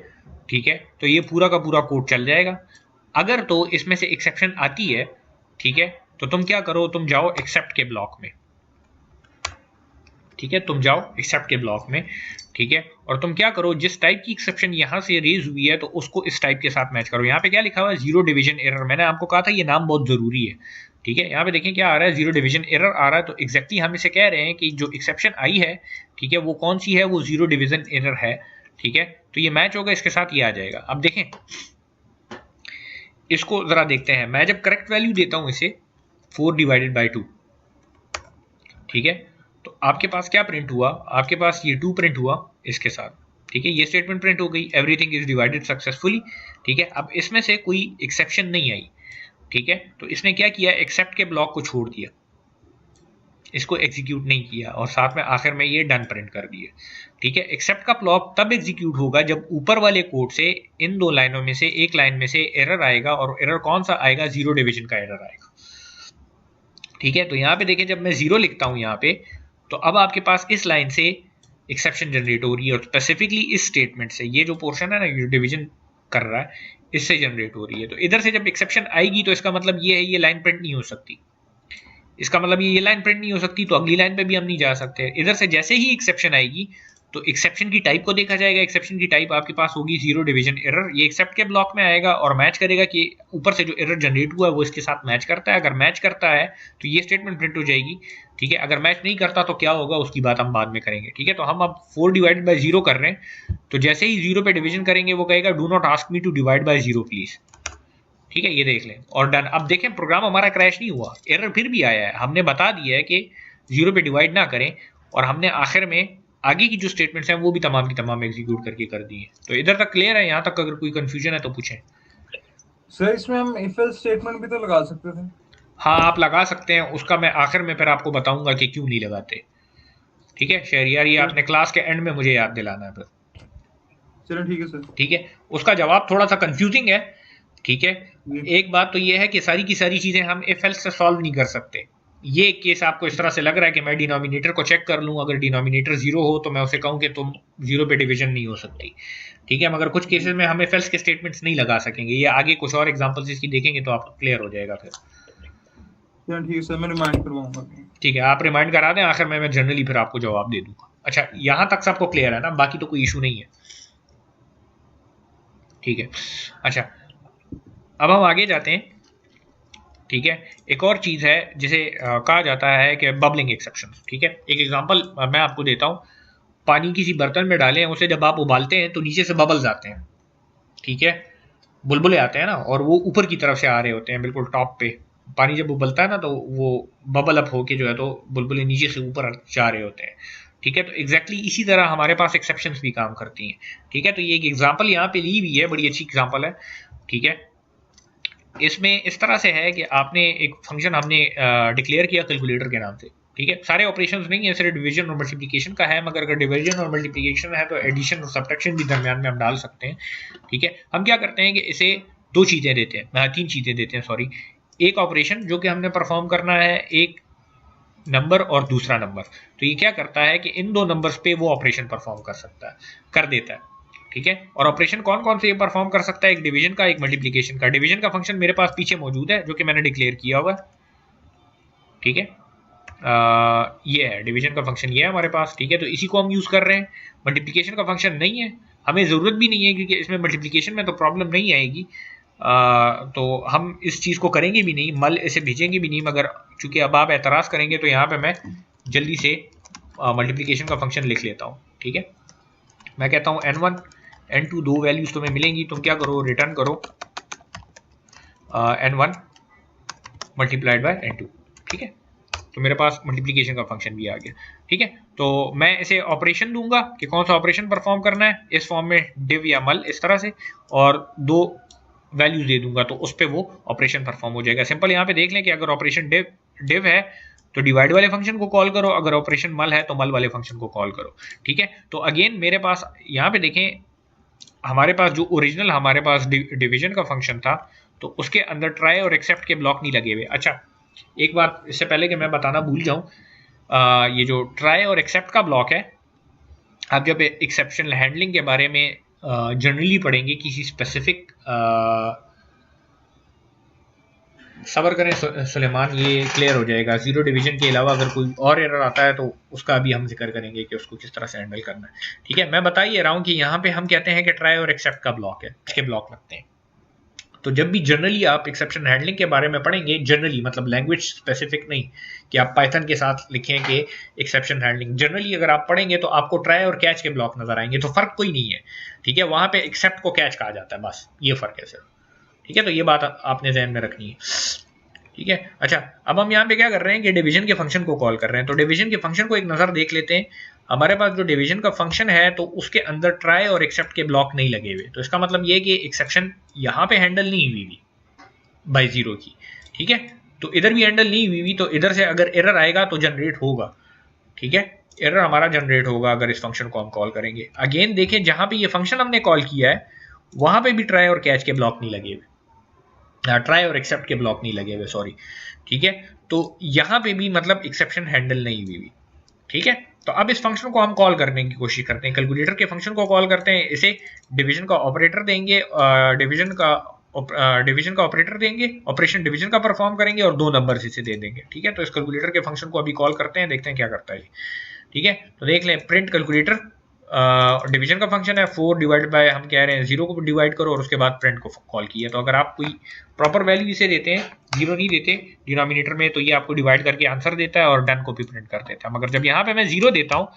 ठीक है, तो ये पूरा का पूरा कोड चल जाएगा। अगर तो इसमें से एक्सेप्शन आती है, ठीक है, तो तुम क्या करो, तुम जाओ एक्सेप्ट के ब्लॉक में। ठीक है, तुम जाओ एक्सेप्ट के ब्लॉक में। ठीक है, और तुम क्या करो, जिस टाइप की एक्सेप्शन यहां से रेज हुई है तो उसको इस टाइप के साथ मैच करो। यहाँ पे क्या लिखा हुआ है? 0 डिवीजन एरर। मैंने आपको कहा था ये नाम बहुत जरूरी है। ठीक है, यहाँ पे देखें क्या आ रहा है, 0 डिवीजन एरर आ रहा है। तो एग्जैक्टली हम इसे कह रहे हैं कि जो एक्सेप्शन आई है, ठीक है, वो कौन सी है? वो 0 डिवीजन एरर है। ठीक है, तो ये मैच होगा, इसके साथ ये आ जाएगा। अब देखें, इसको जरा देखते हैं। मैं जब करेक्ट वैल्यू देता हूं इसे 4 डिवाइडेड बाई 2, ठीक है, तो आपके पास क्या प्रिंट हुआ? आपके पास ये 2 प्रिंट हुआ इसके साथ। ठीक है, ये स्टेटमेंट प्रिंट हो गई, एवरीथिंग इज डिवाइडेड सक्सेसफुली। ठीक है, अब इसमें से कोई एक्सेप्शन नहीं आई। ठीक है, तो इसने क्या किया, एक्सेप्ट के ब्लॉक को छोड़ दिया, इसको एग्जीक्यूट नहीं किया, और साथ में आखिर में ये डन प्रिंट कर दिया। ठीक है, एक्सेप्ट का ब्लॉक तब एग्जीक्यूट होगा जब ऊपर वाले कोड से इन 2 लाइनों में से एक लाइन में से एरर आएगा, और एरर कौन सा आएगा? 0 डिवीजन का एरर आएगा। ठीक है, तो यहाँ पे देखें, जब मैं 0 लिखता हूँ यहाँ पे, तो अब आपके पास इस लाइन से एक्सेप्शन जनरेट हो रही है, और स्पेसिफिकली इस स्टेटमेंट से, ये जो पोर्शन है ना, ये डिवीजन कर रहा है, इससे जनरेट हो रही है। तो इधर से जब एक्सेप्शन आएगी तो इसका मतलब ये है, ये लाइन प्रिंट नहीं हो सकती। इसका मतलब ये लाइन प्रिंट नहीं हो सकती, तो अगली लाइन पे भी हम नहीं जा सकते। इधर से जैसे ही एक्सेप्शन आएगी तो एक्सेप्शन की टाइप को देखा जाएगा। एक्सेप्शन की टाइप आपके पास होगी 0 डिवीजन एरर। ये एक्सेप्ट के ब्लॉक में आएगा और मैच करेगा कि ऊपर से जो एरर जनरेट हुआ है वो इसके साथ मैच करता है। अगर मैच करता है तो ये स्टेटमेंट प्रिंट हो जाएगी। ठीक है, अगर मैच नहीं करता तो क्या होगा उसकी बात हम बाद में करेंगे। ठीक है, तो हम अब 4 डिवाइडेड बाई 0 कर रहे हैं, तो जैसे ही 0 पे डिवीजन करेंगे वो कहेगा do not ask me to divide by 0 please. ठीक है, ये देख लें और डन। अब देखें प्रोग्राम हमारा क्रैश नहीं हुआ, एरर फिर भी आया है। हमने बता दिया है कि 0 पे डिवाइड ना करें और हमने आखिर में आगे की जो स्टेटमेंट्स हैं वो भी तमाम की तमाम एग्जीक्यूट करके कर दी है। तो इधर तक क्लियर है? यहाँ तक अगर कोई कंफ्यूजन है तो पूछें। सर इसमें हम इफ एल्स स्टेटमेंट भी तो लगा सकते थे। हाँ आप लगा सकते हैं, उसका मैं आखिर में फिर आपको बताऊंगा कि क्यों नहीं लगाते। ठीक है शहरियार, ये चलो आपने क्लास के एंड में मुझे याद दिलाना है फिर। चलो ठीक है सर। ठीक है, उसका जवाब थोड़ा सा कंफ्यूजिंग है। ठीक है, जी। एक बात तो ये है कि सारी की सारी चीजें हम इफ एल्स से सॉल्व नहीं कर सकते। ये केस आपको इस तरह से लग रहा है कि मैं डिनोमिनेटर को चेक कर लूं, अगर डिनोमिनेटर 0 हो तो मैं उसे कहूं कि तुम 0 पे डिवीजन नहीं हो सकती। ठीक है, मगर कुछ जी केसेस में हम इफ एल्स के स्टेटमेंट्स नहीं लगा सकेंगे। ये आगे कुछ और एग्जांपल्स इसकी देखेंगे तो आपको क्लियर हो जाएगा फिर। चलो ठीक है सर, मैं रिमाइंड करवाऊंगा। ठीक है, आप रिमाइंड करा दें, आखिर में मैं जनरली फिर आपको जवाब दे दूंगा। अच्छा यहां तक सबको क्लियर है ना? बाकी तो कोई इशू नहीं है। ठीक है, अच्छा अब हम आगे जाते हैं। ठीक है, एक और चीज है जिसे कहा जाता है कि बबलिंग एक्सेप्शन। ठीक है, एक एग्जांपल मैं आपको देता हूं। पानी किसी बर्तन में डालें, उसे जब आप उबालते हैं तो नीचे से बबल्स आते हैं। ठीक है, बुलबुले आते हैं ना, और वो ऊपर की तरफ से आ रहे होते हैं बिल्कुल टॉप पे। पानी जब उबलता है ना तो वो बबल अप होके जो है तो बुलबुले नीचे से ऊपर जा रहे होते हैं। ठीक है, तो एग्जैक्टली इसी तरह हमारे पास एक्सेप्शंस भी काम करती हैं। ठीक है, तो ये एक एग्जांपल यहाँ पे ली हुई है, बड़ी अच्छी एग्जांपल है। ठीक है, इसमें इस तरह से है कि आपने एक फंक्शन हमने डिक्लेयर किया कैलकुलेटर के नाम से। ठीक है, सारे ऑपरेशंस नहीं है, सिर्फ डिवीजन और मल्टीप्लिकेशन का है, मगर अगर डिवीजन और मल्टीप्लिकेशन है तो एडिशन और सब्ट्रैक्शन भी दरमियान में हम डाल सकते हैं। ठीक है, हम क्या करते हैं कि इसे दो चीज़ें देते हैं, तीन चीज़ें देते हैं सॉरी। एक ऑपरेशन जो कि हमने परफॉर्म करना है, एक नंबर और दूसरा नंबर। तो ये क्या करता है कि इन दो नंबर्स पे वो ऑपरेशन परफॉर्म कर सकता है, कर देता है। ठीक है, और ऑपरेशन कौन कौन से ये परफॉर्म कर सकता है? एक डिवीजन का, एक मल्टीप्लिकेशन का। डिवीजन का फंक्शन मेरे पास पीछे मौजूद है जो कि मैंने डिक्लेयर किया हुआ है। ठीक है, ये है डिवीजन का फंक्शन, ये है हमारे पास। ठीक है, तो इसी को हम यूज कर रहे हैं। मल्टीप्लिकेशन का फंक्शन नहीं है, हमें ज़रूरत भी नहीं है क्योंकि इसमें मल्टीप्लिकेशन में तो प्रॉब्लम नहीं आएगी। तो हम इस चीज़ को करेंगे भी नहीं, मल इसे भेजेंगे भी नहीं। मगर चूंकि अब आप एतराज़ करेंगे तो यहाँ पे मैं जल्दी से मल्टीप्लिकेशन का फंक्शन लिख लेता हूँ। ठीक है, मैं कहता हूँ n1 n2 दो वैल्यूज तुम्हें मिलेंगी, तुम क्या करो, रिटर्न करो n1 मल्टीप्लाइड बाय n2। ठीक है, तो मेरे पास मल्टीप्लिकेशन का फंक्शन भी आ गया। ठीक है, तो मैं इसे ऑपरेशन दूंगा कि कौन सा ऑपरेशन परफॉर्म करना है, इस फॉर्म में डिव या मल इस तरह से, और दो वैल्यूज दे दूंगा तो उस पर वो ऑपरेशन परफॉर्म हो जाएगा। सिंपल यहाँ पे देख लें कि अगर ऑपरेशन डिव है तो डिवाइड वाले फंक्शन को कॉल करो, अगर ऑपरेशन मल है तो मल वाले फंक्शन को कॉल करो। ठीक है, तो अगेन मेरे पास यहाँ पे देखें, हमारे पास जो ओरिजिनल हमारे पास डिवीजन का फंक्शन था तो उसके अंदर ट्राई और एक्सेप्ट के ब्लॉक नहीं लगे हुए। अच्छा एक बात इससे पहले कि मैं बताना भूल जाऊं, ये जो ट्राई और एक्सेप्ट का ब्लॉक है, आप जब एक्सेप्शनल हैंडलिंग के बारे में जनरली पढ़ेंगे किसी स्पेसिफिक, सबर करें सुलेमान, ये क्लियर हो जाएगा। जीरो डिवीजन के अलावा अगर कोई और एरर आता है तो उसका भी हम जिक्र करेंगे कि उसको किस तरह से हैंडल करना है। ठीक है, मैं बता ही रहा हूँ कि यहाँ पे हम कहते हैं कि ट्राई और एक्सेप्ट का ब्लॉक है, इसके ब्लॉक लगते हैं। तो जब भी जनरली आप एक्सेप्शन हैंडलिंग के बारे में पढ़ेंगे, जनरली मतलब लैंग्वेज स्पेसिफिक नहीं कि आप पाइथन के साथ लिखें कि एक्सेप्शन हैंडलिंग, जनरली अगर आप पढ़ेंगे तो आपको ट्राई और कैच के ब्लॉक नजर आएंगे। तो फर्क कोई नहीं है। ठीक है, वहां पे एक्सेप्ट को कैच कहा जाता है, बस ये फर्क है सिर्फ। ठीक है, तो ये बात आपने ध्यान में रखनी है। ठीक है, अच्छा अब हम यहाँ पे क्या कर रहे हैं कि डिवीजन के फंक्शन को कॉल कर रहे हैं। तो डिवीजन के फंक्शन को एक नजर देख लेते हैं। हमारे पास जो डिवीजन का फंक्शन है तो उसके अंदर ट्राई और एक्सेप्ट के ब्लॉक नहीं लगे हुए, तो इसका मतलब ये कि एक्सेप्शन यहाँ पे हैंडल नहीं हुई हुई बाई जीरो की। ठीक है, तो इधर भी हैंडल नहीं हुई हुई, तो इधर से अगर एरर आएगा तो जनरेट होगा। ठीक है, एरर हमारा जनरेट होगा अगर इस फंक्शन को हम कॉल करेंगे। अगेन देखें, जहां पे ये फंक्शन हमने कॉल किया है वहां पे भी ट्राई और कैच के ब्लॉक नहीं लगे हुए, ट्राई और एक्सेप्ट के ब्लॉक नहीं लगे हुए, सॉरी। ठीक है, तो यहां पे भी मतलब एक्सेप्शन हैंडल नहीं हुई। ठीक है, तो अब इस फंक्शन को हम कॉल करने की कोशिश करते हैं, कैलकुलेटर के फंक्शन को कॉल करते हैं, इसे डिवीजन का ऑपरेटर देंगे, डिवीजन का ऑपरेटर देंगे, ऑपरेशन डिवीजन का परफॉर्म करेंगे और दो नंबर इसे दे देंगे। ठीक है, तो इस कैलकुलेटर के फंक्शन को अभी कॉल करते हैं, देखते हैं क्या करता है। ठीक है, तो देख लें, प्रिंट कैलकुलेटर डिवीजन का फंक्शन है, 4 डिवाइड बाय, हम कह रहे हैं 0 को डिवाइड करो और उसके बाद प्रिंट को कॉल किया। तो अगर आप कोई प्रॉपर वैल्यू इसे देते हैं, 0 नहीं देते डिनोमिनेटर में, तो ये आपको डिवाइड करके आंसर देता है और डन को भी प्रिंट कर देता है। मगर जब यहाँ पे मैं 0 देता हूँ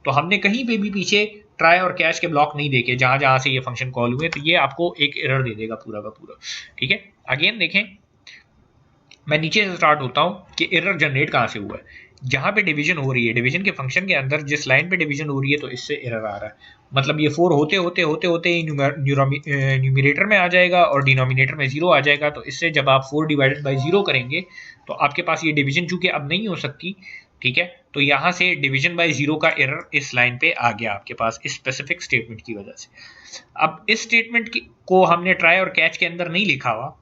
तो हमने कहीं पे भी पीछे ट्राई और कैच के ब्लॉक नहीं देखे जहां जहां से ये फंक्शन कॉल हुए, तो ये आपको एक एरर दे देगा पूरा का पूरा। ठीक है, अगेन देखें, मैं नीचे से स्टार्ट होता हूं कि एरर जनरेट कहां से हुआ है। जहां पे डिवीजन हो रही है, डिवीजन के फंक्शन के अंदर जिस लाइन पे डिवीजन हो रही है, तो इससे एरर आ रहा है। मतलब ये 4 होते होते होते होते ही न्यूमरेटर में आ जाएगा और डिनोमिनेटर में 0 आ जाएगा। तो इससे जब आप 4 डिवाइडेड बाई 0 करेंगे तो आपके पास ये डिवीजन चूंकि अब नहीं हो सकती, ठीक है, तो यहां से डिवीजन बाई 0 का एरर इस लाइन पे आ गया आपके पास, इस स्पेसिफिक स्टेटमेंट की वजह से। अब इस स्टेटमेंट को हमने ट्राई और कैच के अंदर नहीं लिखा हुआ,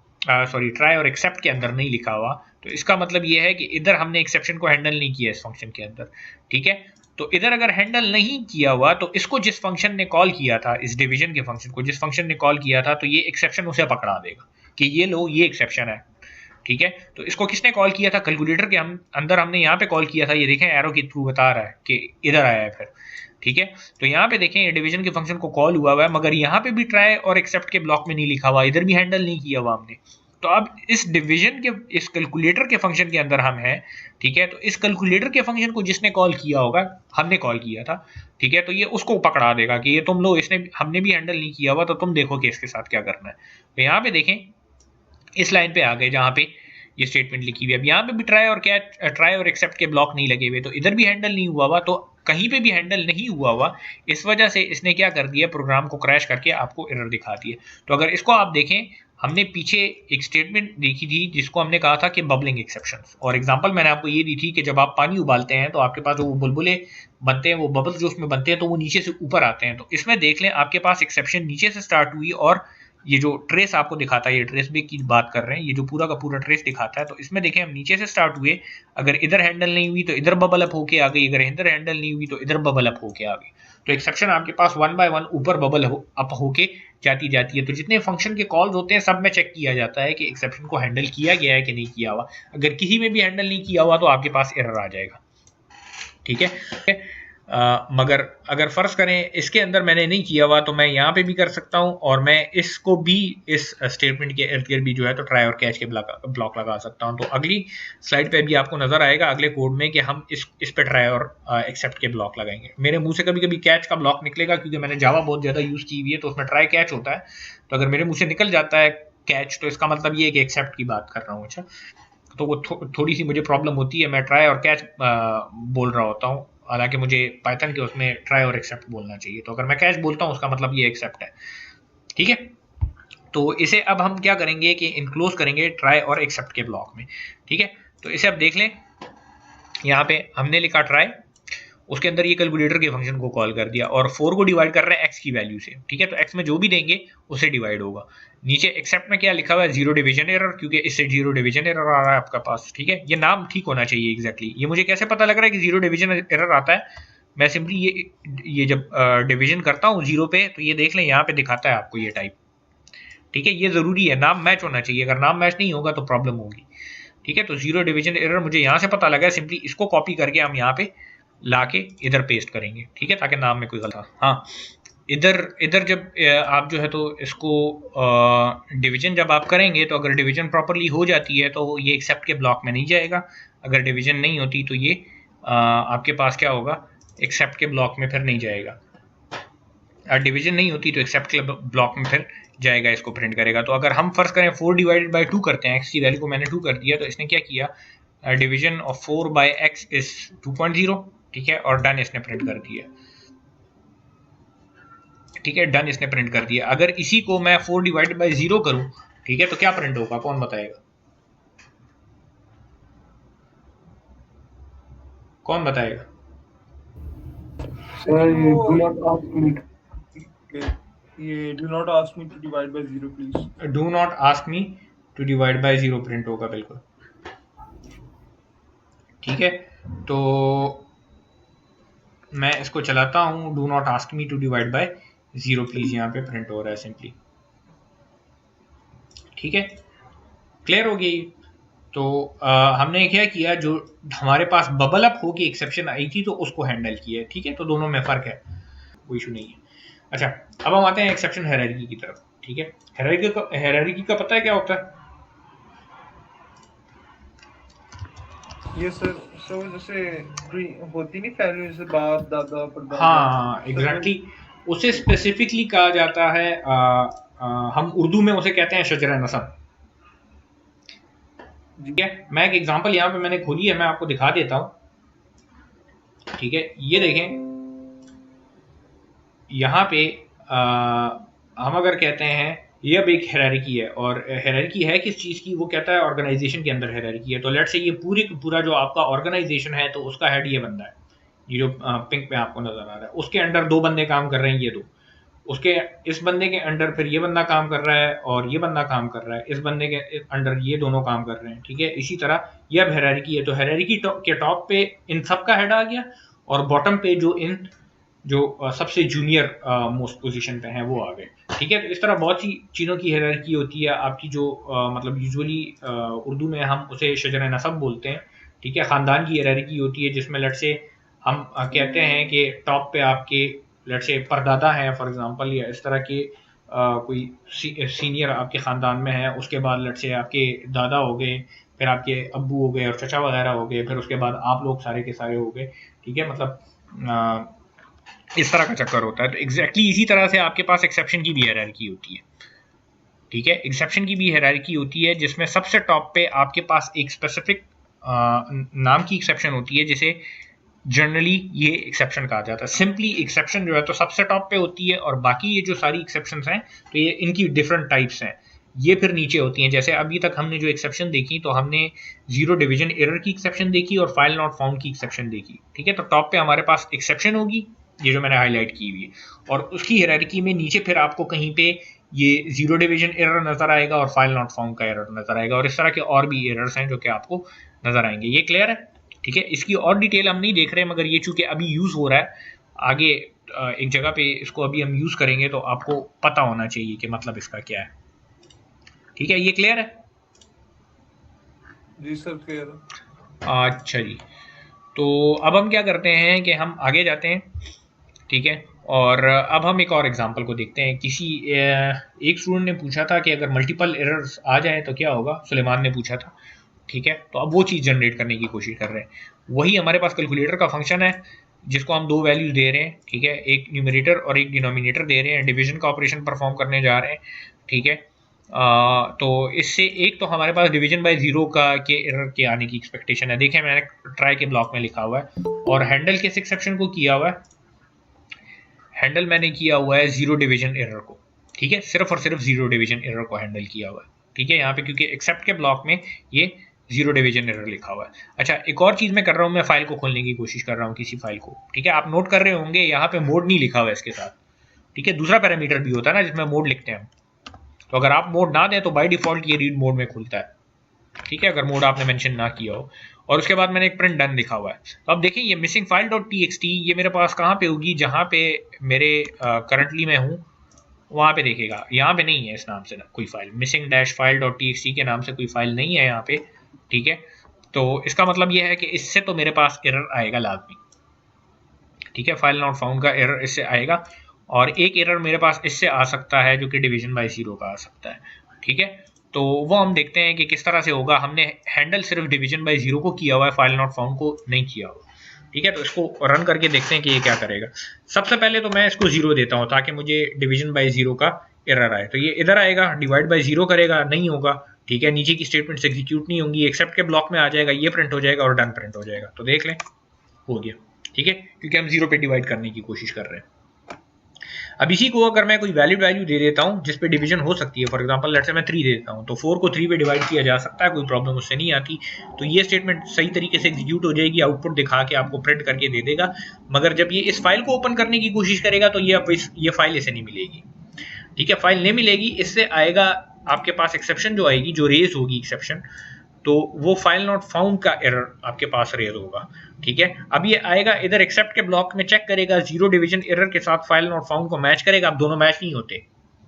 सॉरी ट्राई और एक्सेप्ट के अंदर नहीं लिखा हुआ, तो इसका मतलब ये है कि इधर हमने एक्सेप्शन को हैंडल नहीं किया इस फंक्शन के अंदर। ठीक है, तो इधर अगर हैंडल नहीं किया हुआ तो इसको जिस फंक्शन ने कॉल किया था, इस डिवीजन के फंक्शन को जिस फंक्शन ने कॉल किया था, तो ये एक्सेप्शन उसे पकड़ा देगा कि ये लो ये एक्सेप्शन है। ठीक है, तो इसको किसने कॉल किया था, कैलकुलेटर के अंदर हमने यहाँ पे कॉल किया था, ये देखें एरो के थ्रू बता रहा है कि इधर आया है फिर। ठीक है, तो यहाँ पे देखें ये डिवीजन के फंक्शन को कॉल हुआ है, मगर यहाँ पे भी ट्राई और एक्सेप्ट के ब्लॉक में नहीं लिखा हुआ, इधर भी हैंडल नहीं किया हुआ हमने। तो अब इस डिवीजन के, इस कैलकुलेटर के फंक्शन के अंदर हम हैं। ठीक है, तो इस कैलकुलेटर के फंक्शन को जिसने कॉल किया होगा, हमने कॉल किया था, ठीक है, तो ये उसको पकड़ा देगा कि ये तुम लोग, इसने हमने भी हैंडल नहीं किया हुआ, तो तुम देखो कि इसके साथ क्या करना है। तो यहाँ पे देखें इस लाइन पे आ गए जहां पे ये स्टेटमेंट लिखी हुई है। अब यहाँ पे भी ट्राई और एक्सेप्ट के ब्लॉक नहीं लगे हुए, तो इधर भी हैंडल नहीं हुआ हुआ, तो कहीं पे भी हैंडल नहीं हुआ हुआ, इस वजह से इसने क्या कर दिया, प्रोग्राम को क्रैश करके आपको एरर दिखा दी है। तो अगर इसको आप देखें, हमने पीछे एक स्टेटमेंट देखी थी जिसको हमने कहा था कि बबलिंग एक्सेप्शन, और एग्जांपल मैंने आपको ये दी थी कि जब आप पानी उबालते हैं तो आपके पास वो बुलबुले बनते हैं, वो बबल्स जो उसमें बनते हैं, तो वो नीचे से ऊपर आते हैं। तो इसमें देख लें आपके पास एक्सेप्शन नीचे से स्टार्ट हुई, और ये जो ट्रेस आपको दिखाता है, ये ट्रेस भी की बात कर रहे हैं, ये जो पूरा का पूरा ट्रेस दिखाता है, तो इसमें देखें हम नीचे से स्टार्ट हुए, अगर इधर हैंडल नहीं हुई तो इधर बबल अप होके आ गई, अगर इधर हैंडल नहीं हुई तो इधर बबल अप होके आ गई। तो एक्सेप्शन आपके पास 1 बाय 1 ऊपर बबल अप होके जाती है। तो जितने फंक्शन के कॉल्स होते हैं सब में चेक किया जाता है कि एक्सेप्शन को हैंडल किया गया है कि नहीं किया हुआ। अगर किसी में भी हैंडल नहीं किया हुआ तो आपके पास एरर आ जाएगा। ठीक है, मगर अगर फर्ज करें इसके अंदर मैंने नहीं किया हुआ, तो मैं यहाँ पे भी कर सकता हूँ, और मैं इसको भी इस स्टेटमेंट के इर्द गिर्द भी जो है तो ट्राई और कैच के ब्लॉक लगा सकता हूँ। तो अगली स्लाइड पे भी आपको नजर आएगा अगले कोड में कि हम इस पे ट्राई और एक्सेप्ट के ब्लॉक लगाएंगे। मेरे मुंह से कभी कभी कैच का ब्लॉक निकलेगा क्योंकि मैंने जावा बहुत ज्यादा यूज की हुई है, तो उसमें ट्राई कैच होता है, तो अगर मेरे मुंह से निकल जाता है कैच, तो इसका मतलब ये है कि एक्सेप्ट की बात कर रहा हूँ। अच्छा, तो वो थोड़ी सी मुझे प्रॉब्लम होती है, मैं ट्राई और कैच बोल रहा होता हूँ, हालांकि मुझे पाइथन के उसमें ट्राई और एक्सेप्ट बोलना चाहिए। तो अगर मैं कैच बोलता हूँ उसका मतलब ये एक्सेप्ट है। ठीक है, तो इसे अब हम क्या करेंगे कि इनक्लोज करेंगे ट्राई और एक्सेप्ट के ब्लॉक में। ठीक है, तो इसे अब देख लें, यहाँ पे हमने लिखा ट्राई, उसके अंदर ये कैलकुलेटर के फंक्शन को कॉल कर दिया और 4 को डिवाइड कर रहे हैं x की वैल्यू से। ठीक है, तो x में जो भी देंगे उससे डिवाइड होगा। नीचे एक्सेप्ट में क्या लिखा हुआ है, 0 डिवीजन एरर, क्योंकि इससे 0 डिवीजन एरर आ रहा है आपका पास। ठीक है, ये नाम ठीक होना चाहिए एग्जैक्टली। ये मुझे कैसे पता लग रहा है कि 0 डिवीजन एरर आता है, मैं सिंपली ये जब डिवीजन करता हूँ 0 पे, तो ये देख लें यहाँ पे दिखाता है आपको ये टाइप। ठीक है, ये जरूरी है, नाम मैच होना चाहिए, अगर नाम मैच नहीं होगा तो प्रॉब्लम होगी। ठीक है, तो 0 डिवीजन एरर मुझे यहाँ से पता लगा है, सिंपली इसको कॉपी करके हम यहाँ पे लाके इधर पेस्ट करेंगे। ठीक है, ताकि नाम में कोई गलत, हाँ, इधर इधर जब आप जो है तो इसको डिवीजन जब आप करेंगे, तो अगर डिवीजन प्रॉपरली हो जाती है तो ये एक्सेप्ट के ब्लॉक में नहीं जाएगा, अगर डिवीजन नहीं होती तो ये आपके पास क्या होगा, एक्सेप्ट के ब्लॉक में फिर नहीं जाएगा। डिवीजन नहीं होती तो एक्सेप्ट के ब्लॉक में फिर जाएगा, इसको प्रिंट करेगा। तो अगर हम फर्स्ट करें 4 डिवाइडेड बाई 2 करते हैं, x की वैल्यू को मैंने 2 कर दिया, तो इसने क्या किया, division of 4 by x is 2.0। ठीक है, और डन इसने प्रिंट कर दिया। ठीक है, डन इसने प्रिंट कर दिया। अगर इसी को मैं 4 डिवाइडेड बाई 0 करूं, ठीक है, तो क्या प्रिंट होगा, कौन बताएगा, कौन बताएगा? ये do not ask me to divide by 0 please. Do not ask me to divide by 0 print होगा, बिल्कुल। ठीक है, तो मैं इसको चलाता हूं, do not ask me to divide by 0 please, यहाँ पे प्रिंट हो रहा है सिंपली। ठीक है, क्लियर हो गई। तो हमने क्या किया, जो हमारे पास बबल अप होगी एक्सेप्शन आई थी तो उसको हैंडल किया। ठीक है, तो दोनों में फर्क है, कोई इशू नहीं है। अच्छा, अब हम आते हैं एक्सेप्शन हायरार्की की तरफ। ठीक है, हायरार्की का पता है क्या होता है? ये सर सर जैसे होती नहीं फैमिली जैसे बाप दादा परदादा हाँ सर वो एग्जैक्टली उसे स्पेसिफिकली कहा जाता है हम उर्दू में उसे कहते हैं शजर नसब। जी ठीक है, मैं एक एग्जांपल यहाँ पे मैंने खोली है, मैं आपको दिखा देता हूँ। ठीक है, ये देखें यहाँ पे हम अगर कहते हैं ये अब एक हायरार्की है, और हायरार्की है किस चीज़ की, वो कहता है ऑर्गेनाइजेशन के अंदर हायरार्की है। तो लेट्स से ये पूरा जो आपका ऑर्गेनाइजेशन है तो उसका हेड ये बंदा है, ये जो पिंक पे आपको नजर आ रहा है, उसके अंडर दो बंदे काम कर रहे हैं, ये दो, उसके इस बंदे के अंडर फिर ये बंदा काम कर रहा है और ये बंदा काम कर रहा है, इस बंदे के अंडर ये दोनों काम कर रहे हैं। ठीक है, इसी तरह ये अब हायरार्की है, तो हायरार्की के टॉप पे इन सब का हेड आ गया, और बॉटम पे जो सबसे जूनियर मोस्ट पोजीशन पे हैं वो आ गए। ठीक है, तो इस तरह बहुत सी चीज़ों की हायरार्की होती है आपकी, जो मतलब यूजुअली उर्दू में हम उसे शजर नसब बोलते हैं। ठीक है, ख़ानदान की हायरार्की होती है जिसमें लेट से हम कहते हैं कि टॉप पे आपके लेट से परदादा हैं फॉर एग्जांपल, या इस तरह के कोई सीनियर आपके ख़ानदान में है, उसके बाद लेट से आपके दादा हो गए, फिर आपके अब्बू हो गए और चचा वगैरह हो गए, फिर उसके बाद आप लोग सारे के सारे हो गए। ठीक है, मतलब इस तरह का चक्कर होता है। तो एग्जैक्टली इसी तरह से आपके पास एक्सेप्शन की भी हायरार्की होती है। ठीक है, एक्सेप्शन की भी हायरार्की होती है जिसमें सबसे टॉप पे आपके पास एक स्पेसिफिक नाम की एक्सेप्शन होती है, जिसे जनरली ये एक्सेप्शन कहा जाता है। सिंपली एक्सेप्शन जो है तो सबसे टॉप पे होती है, और बाकी ये जो सारी एक्सेप्शंस हैं तो ये इनकी डिफरेंट टाइप्स हैं, ये फिर नीचे होती हैं। जैसे अभी तक हमने जो एक्सेप्शन देखी, तो हमने जीरो डिवीजन एरर की एक्सेप्शन देखी और फाइल नॉट फाउंड की एक्सेप्शन देखी। ठीक है, तो टॉप पे हमारे पास एक्सेप्शन होगी, ये जो मैंने हाईलाइट की हुई है, और उसकी हायरार्की में नीचे फिर आपको कहीं पे ये जीरो डिवीजन एरर नजर आएगा और फाइल नॉट फाउंड का एरर नजर आएगा, और इस तरह के और भी एरर्स हैं जो कि आपको नजर आएंगे। ये क्लियर है? ठीक है, इसकी और डिटेल हम नहीं देख रहे हैं, मगर ये चूंकि अभी यूज हो रहा है, आगे एक जगह पे इसको अभी हम यूज करेंगे तो आपको पता होना चाहिए कि मतलब इसका क्या है। ठीक है, ये क्लियर है? जी सर क्लियर अच्छा जी, तो अब हम क्या करते हैं कि हम आगे जाते हैं। ठीक है, और अब हम एक और एग्जांपल को देखते हैं। एक स्टूडेंट ने पूछा था कि अगर मल्टीपल एरर्स आ जाए तो क्या होगा, सुलेमान ने पूछा था। ठीक है, तो अब वो चीज़ जनरेट करने की कोशिश कर रहे हैं। वही हमारे पास कैलकुलेटर का फंक्शन है जिसको हम दो वैल्यूज दे रहे हैं। ठीक है, एक न्यूमरेटर और एक डिनोमिनेटर दे रहे हैं, डिवीजन का ऑपरेशन परफॉर्म करने जा रहे हैं। ठीक है, तो इससे एक तो हमारे पास डिवीजन बाय जीरो का के एरर के आने की एक्सपेक्टेशन है। देखें मैंने ट्राई के ब्लॉक में लिखा हुआ है, और हैंडल किस एक्सेप्शन को किया हुआ है, हैंडल मैंने किया हुआ है जीरो डिवीजन एरर को। ठीक है, सिर्फ और सिर्फ जीरो डिवीजन एरर को हैंडल किया हुआ है। ठीक है, यहाँ पे क्योंकि एक्सेप्ट के ब्लॉक में ये जीरो डिवीजन एरर लिखा हुआ है। अच्छा, एक और चीज मैं कर रहा हूँ, मैं फाइल को खोलने की कोशिश कर रहा हूँ किसी फाइल को। ठीक है, आप नोट कर रहे होंगे यहाँ पे मोड नहीं लिखा हुआ है इसके साथ। ठीक है, दूसरा पैरामीटर भी होता है ना जिसमें मोड लिखते हैं, तो अगर आप मोड ना दें तो बाय डिफॉल्ट ये रीड मोड में खुलता है। ठीक है, अगर मोड आपने मेंशन ना किया हो। और उसके बाद मैंने एक प्रिंट डन लिखा हुआ है। तो अब देखिए ये मिसिंग फाइल डॉट टी ये मेरे पास कहाँ पे होगी, जहाँ पे मेरे करंटली मैं हूँ वहाँ पे देखेगा। यहाँ पे नहीं है इस नाम से ना कोई file, missing dash file dot T के नाम से कोई फाइल नहीं है यहाँ पे। ठीक है, तो इसका मतलब ये है कि इससे तो मेरे पास एरर आएगा लाजमी। ठीक है, फाइल नॉट फाउंड का एरर इससे आएगा, और एक एरर मेरे पास इससे आ सकता है जो कि डिवीजन बाय जीरो का आ सकता है। ठीक है, तो वो हम देखते हैं कि किस तरह से होगा। हमने हैंडल सिर्फ डिवीजन बाय जीरो को किया हुआ है, फाइल नॉट फाउंड को नहीं किया हुआ। ठीक है, तो इसको रन करके देखते हैं कि ये क्या करेगा। सबसे पहले तो मैं इसको जीरो देता हूँ ताकि मुझे डिवीजन बाय जीरो का एरर आए। तो ये इधर आएगा, डिवाइड बाय जीरो करेगा, नहीं होगा। ठीक है, नीचे की स्टेटमेंट्स एग्जीक्यूट नहीं होंगी, एक्सेप्ट के ब्लॉक में आ जाएगा, ये प्रिंट हो जाएगा और डन प्रिंट हो जाएगा। तो देख लें, हो गया। ठीक है, क्योंकि हम जीरो पे डिवाइड करने की कोशिश कर रहे हैं। अब इसी को अगर मैं कोई वैलिड वैल्यू दे देता हूं जिस पे डिवीजन हो सकती है, फॉर एग्जांपल लेट्स से मैं 3 दे देता हूं, तो 4 को 3 पे डिवाइड किया जा सकता है, कोई प्रॉब्लम उससे नहीं आती। तो ये स्टेटमेंट सही तरीके से एग्जीक्यूट हो जाएगी, आउटपुट दिखा के आपको प्रिंट करके दे देगा। मगर जब ये इस फाइल को ओपन करने की कोशिश करेगा तो ये फाइल इसे नहीं मिलेगी। ठीक है, फाइल नहीं मिलेगी, इससे आएगा आपके पास एक्सेप्शन जो आएगी, जो रेज होगी एक्सेप्शन, तो वो फाइल नॉट फाउंड का एरर आपके पास रेज होगा। ठीक है, अब ये आएगा इधर एक्सेप्ट के ब्लॉक में, चेक करेगा, जीरो डिवीजन एरर के साथ फाइल नॉट फाउंड को मैच करेगा। अब दोनों मैच नहीं होते,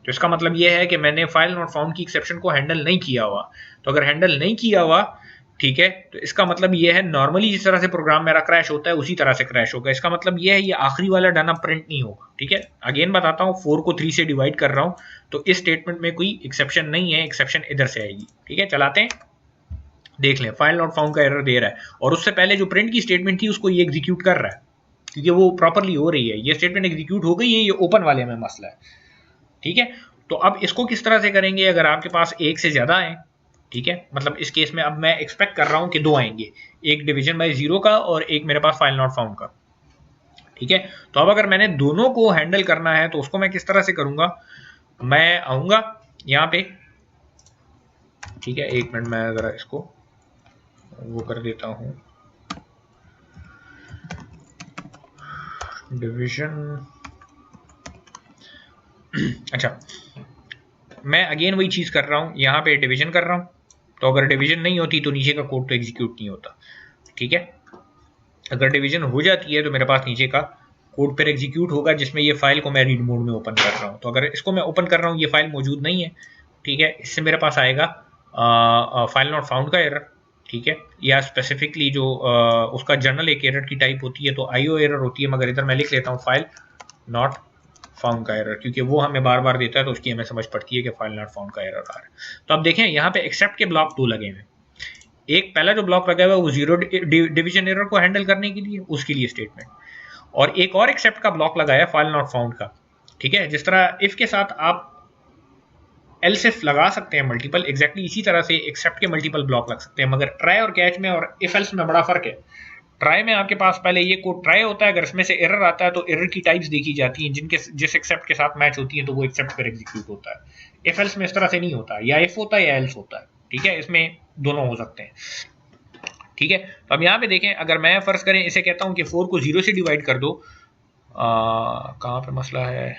तो इसका मतलब ये है कि मैंने फाइल नॉट फाउंड की एक्सेप्शन को हैंडल नहीं किया हुआ। तो अगर हैंडल नहीं किया हुआ, ठीक है, तो इसका मतलब ये है नॉर्मली जिस तरह से प्रोग्राम मेरा क्रैश होता है उसी तरह से क्रैश होगा। इसका मतलब ये है ये आखिरी वाला डाना प्रिंट नहीं होगा। ठीक है, अगेन बताता हूँ, 4 को 3 से डिवाइड कर रहा हूँ, तो इस स्टेटमेंट में कोई एक्सेप्शन नहीं है, एक्सेप्शन इधर से आएगी। ठीक है, चलाते हैं। देख लें, फाइल नॉट फाउंड का एरर दे रहा है, और उससे पहले जो प्रिंट की स्टेटमेंट थी उसको ये एग्जीक्यूट कर रहा है, क्योंकि वो प्रॉपरली हो रही है, ये स्टेटमेंट एग्जीक्यूट हो गई है, ये ओपन वाले में मसला है। ठीक है, तो अब इसको किस तरह से करेंगे, अगर आपके पास एक से ज्यादा है, ठीक है, मतलब इस केस में अब मैं एक्सपेक्ट कर रहा हूं कि दो आएंगे, एक डिवीजन बाय जीरो का और एक मेरे पास फाइल नॉट फाउंड का। ठीक है, तो अब अगर मैंने दोनों को हैंडल करना है तो उसको मैं किस तरह से करूंगा, मैं आऊंगा यहाँ पे, ठीक है, एक मिनट मैं जरा इसको वो कर देता हूं, डिवीजन अच्छा, मैं अगेन वही चीज कर रहा हूं, यहाँ पे डिवीजन कर रहा हूं, तो अगर डिवीजन नहीं होती तो नीचे का कोड तो एग्जीक्यूट नहीं होता। ठीक है, अगर डिवीजन हो जाती है तो मेरे पास नीचे का कोड फिर एग्जीक्यूट होगा, जिसमें ये फाइल को मैं रीड मोड में ओपन कर रहा हूँ। तो अगर इसको मैं ओपन कर रहा हूँ, ये फाइल मौजूद नहीं है, ठीक है, इससे मेरे पास आएगा फाइल नॉट फाउंड का एरर। ठीक है, या स्पेसिफिकली जो उसका जर्नल एक एरर की टाइप होती है, तो आईओ एरर होती है, मगर इधर मैं लिख लेता हूँ फाइल नॉट फाउंड का एरर, क्योंकि वो हमें बार बार देता है, तो उसकी हमें समझ पड़ती है कि फाइल नॉट फाउंड का एरर आ रहा है। तो अब देखें यहाँ पे एक्सेप्ट के ब्लॉक दो लगे हुए, एक पहला जो ब्लॉक लगा हुआ है वो जीरो डिवीजन एरर को हैंडल करने के लिए, उसके लिए स्टेटमेंट, और एक और एक्सेप्ट का ब्लॉक लगाया फाइल नॉट फाउंड का। ठीक है, जिस तरह इफ के साथ आप एल्स इफ लगा सकते हैं मल्टीपल, एग्जैक्टली इसी तरह से एक्सेप्ट के मल्टीपल ब्लॉक लग सकते हैं, मगर ट्राई और कैच में और इफ एल्स में बड़ा फर्क है। ट्राई में आपके पास पहले ये कोड ट्राई होता है, अगर इसमें से एरर आता है तो एरर की टाइप्स देखी जाती हैं, जिनके जिस एक्सेप्ट के साथ मैच होती है तो वो एक्सेप्ट पर एग्जीक्यूट होता है। इफ एल्स में इस तरह से नहीं होता, या इफ होता है या एल्स होता है। ठीक है, इसमें दोनों हो सकते हैं। ठीक है, तो अब यहाँ पे देखें, अगर मैं फर्ज करें इसे कहता हूं कि 4 को 0 से डिवाइड कर दो, कहाँ पे मसला है,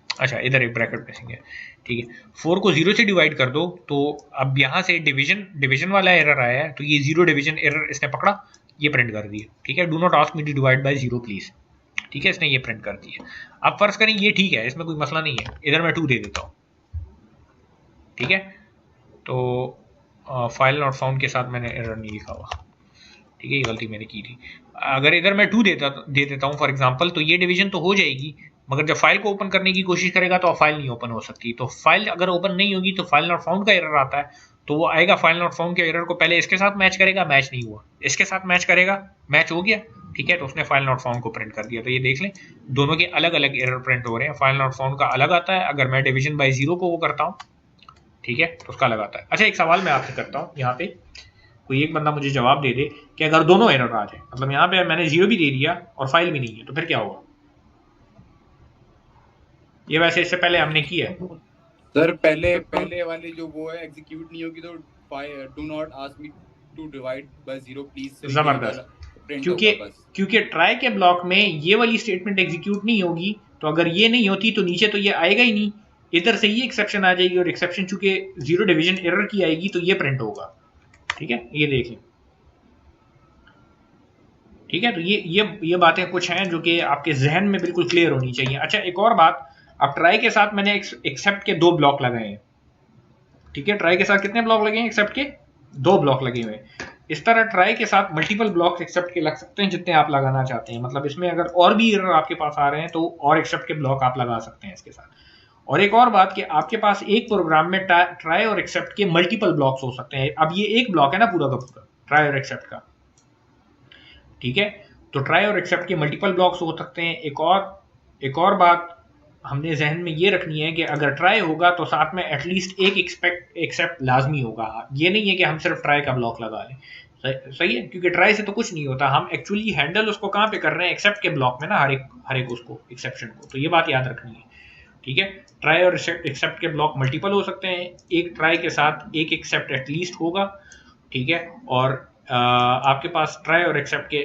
अच्छा इधर एक ब्रैकेट मिसिंग है। ठीक है, 4 को 0 से डिवाइड कर दो, तो अब यहाँ से डिवीजन वाला एरर आया है, तो ये 0 डिवीजन एरर इसने पकड़ा, ये प्रिंट कर दिया। ठीक है, do not ask me to divide by 0 please. ठीक है, इसने ये प्रिंट कर दिया। अब फर्ज करें ये ठीक है, इसमें कोई मसला नहीं है, इधर मैं 2 दे देता हूँ। ठीक है, तो फाइल नॉट फाउंड के साथ मैंने एरर नहीं लिखा हुआ, ठीक है, ये गलती मैंने की थी। अगर इधर मैं 2 दे देता हूँ फॉर एग्जांपल, तो ये डिवीजन तो हो जाएगी, मगर जब फाइल को ओपन करने की कोशिश करेगा तो फाइल नहीं ओपन हो सकती। तो फाइल अगर ओपन नहीं होगी तो फाइल नॉट फाउंड का एरर आता है, तो वो आएगा फाइल नॉट फाउंड के एरर को पहले इसके साथ मैच करेगा, मैच नहीं हुआ, इसके साथ मैच करेगा, मैच हो गया। ठीक है, तो उसने फाइल नॉट फाउंड को प्रिंट कर दिया। तो ये देख लें, दोनों के अलग अलग एरर प्रिंट हो रहे हैं। फाइल नॉट फाउंड का अलग आता है, अगर मैं डिवीजन बाय 0 को वो करता हूँ, ठीक है, तो उसका अलग आता है। अच्छा, एक सवाल मैं आपसे करता हूँ, यहाँ पे कोई एक बंदा मुझे जवाब दे दे कि अगर दोनों एरर आ जाए, मतलब यहाँ पे मैंने 0 भी दे दिया और फाइल भी नहीं है, तो फिर क्या होगा? ये वैसे इससे पहले हमने किया है सर, पहले वाली जो वो है एग्जीक्यूट नहीं होगी, तो do not ask me to divide by 0 please से जबरदस्त, प्रिंट क्योंकि होगा बस। क्योंकि ट्राई के ब्लॉक में ये वाली स्टेटमेंट एग्जीक्यूट नहीं होगी, तो अगर ये नहीं होती तो नीचे तो ये आएगा ही नहीं, इधर से ये एक्सेप्शन आ जाएगी, और एक्सेप्शन चूंकि 0 डिवीजन एरर की आएगी तो ये प्रिंट होगा। ठीक है, ये देख लें। ठीक है, तो ये बातें कुछ हैं जो कि आपके जहन में बिल्कुल क्लियर होनी चाहिए। अच्छा, एक और बात, अब ट्राई के साथ मैंने एक्सेप्ट के 2 ब्लॉक लगाए हैं। ठीक है, ट्राई के साथ कितने ब्लॉक लगे हैं? एक्सेप्ट के 2 ब्लॉक लगे हुए हैं। इस तरह ट्राई के साथ मल्टीपल ब्लॉक्स एक्सेप्ट के लग सकते हैं जितने आप लगाना चाहते हैं, मतलब इसमें अगर और भी एरर आपके पास आ रहे हैं तो और एक्सेप्ट के ब्लॉक आप लगा सकते हैं इसके साथ। और एक और बात कि आपके पास एक प्रोग्राम में ट्राई और एक्सेप्ट के मल्टीपल ब्लॉक्स हो सकते हैं। अब ये एक ब्लॉक है ना पूरा का पूरा ट्राई और एक्सेप्ट का, ठीक है, तो ट्राई और एक्सेप्ट के मल्टीपल ब्लॉक्स हो सकते हैं। एक और बात हमने जहन में ये रखनी है कि अगर ट्राई होगा तो साथ में एटलीस्ट एक एक्सेप्ट लाजमी होगा। ये नहीं है कि हम सिर्फ ट्राई का ब्लॉक लगा लें, सही है, क्योंकि ट्राई से तो कुछ नहीं होता, हम एक्चुअली हैंडल उसको कहाँ पे कर रहे हैं? एक्सेप्ट के ब्लॉक में ना, हर एक उसको एक्सेप्शन को। तो ये बात याद रखनी है। ठीक है, ट्राई और एक्सेप्ट के ब्लॉक मल्टीपल हो सकते हैं, एक ट्राई के साथ एक एक्सेप्ट एटलीस्ट होगा। ठीक है, और आपके पास ट्राई और एक्सेप्ट के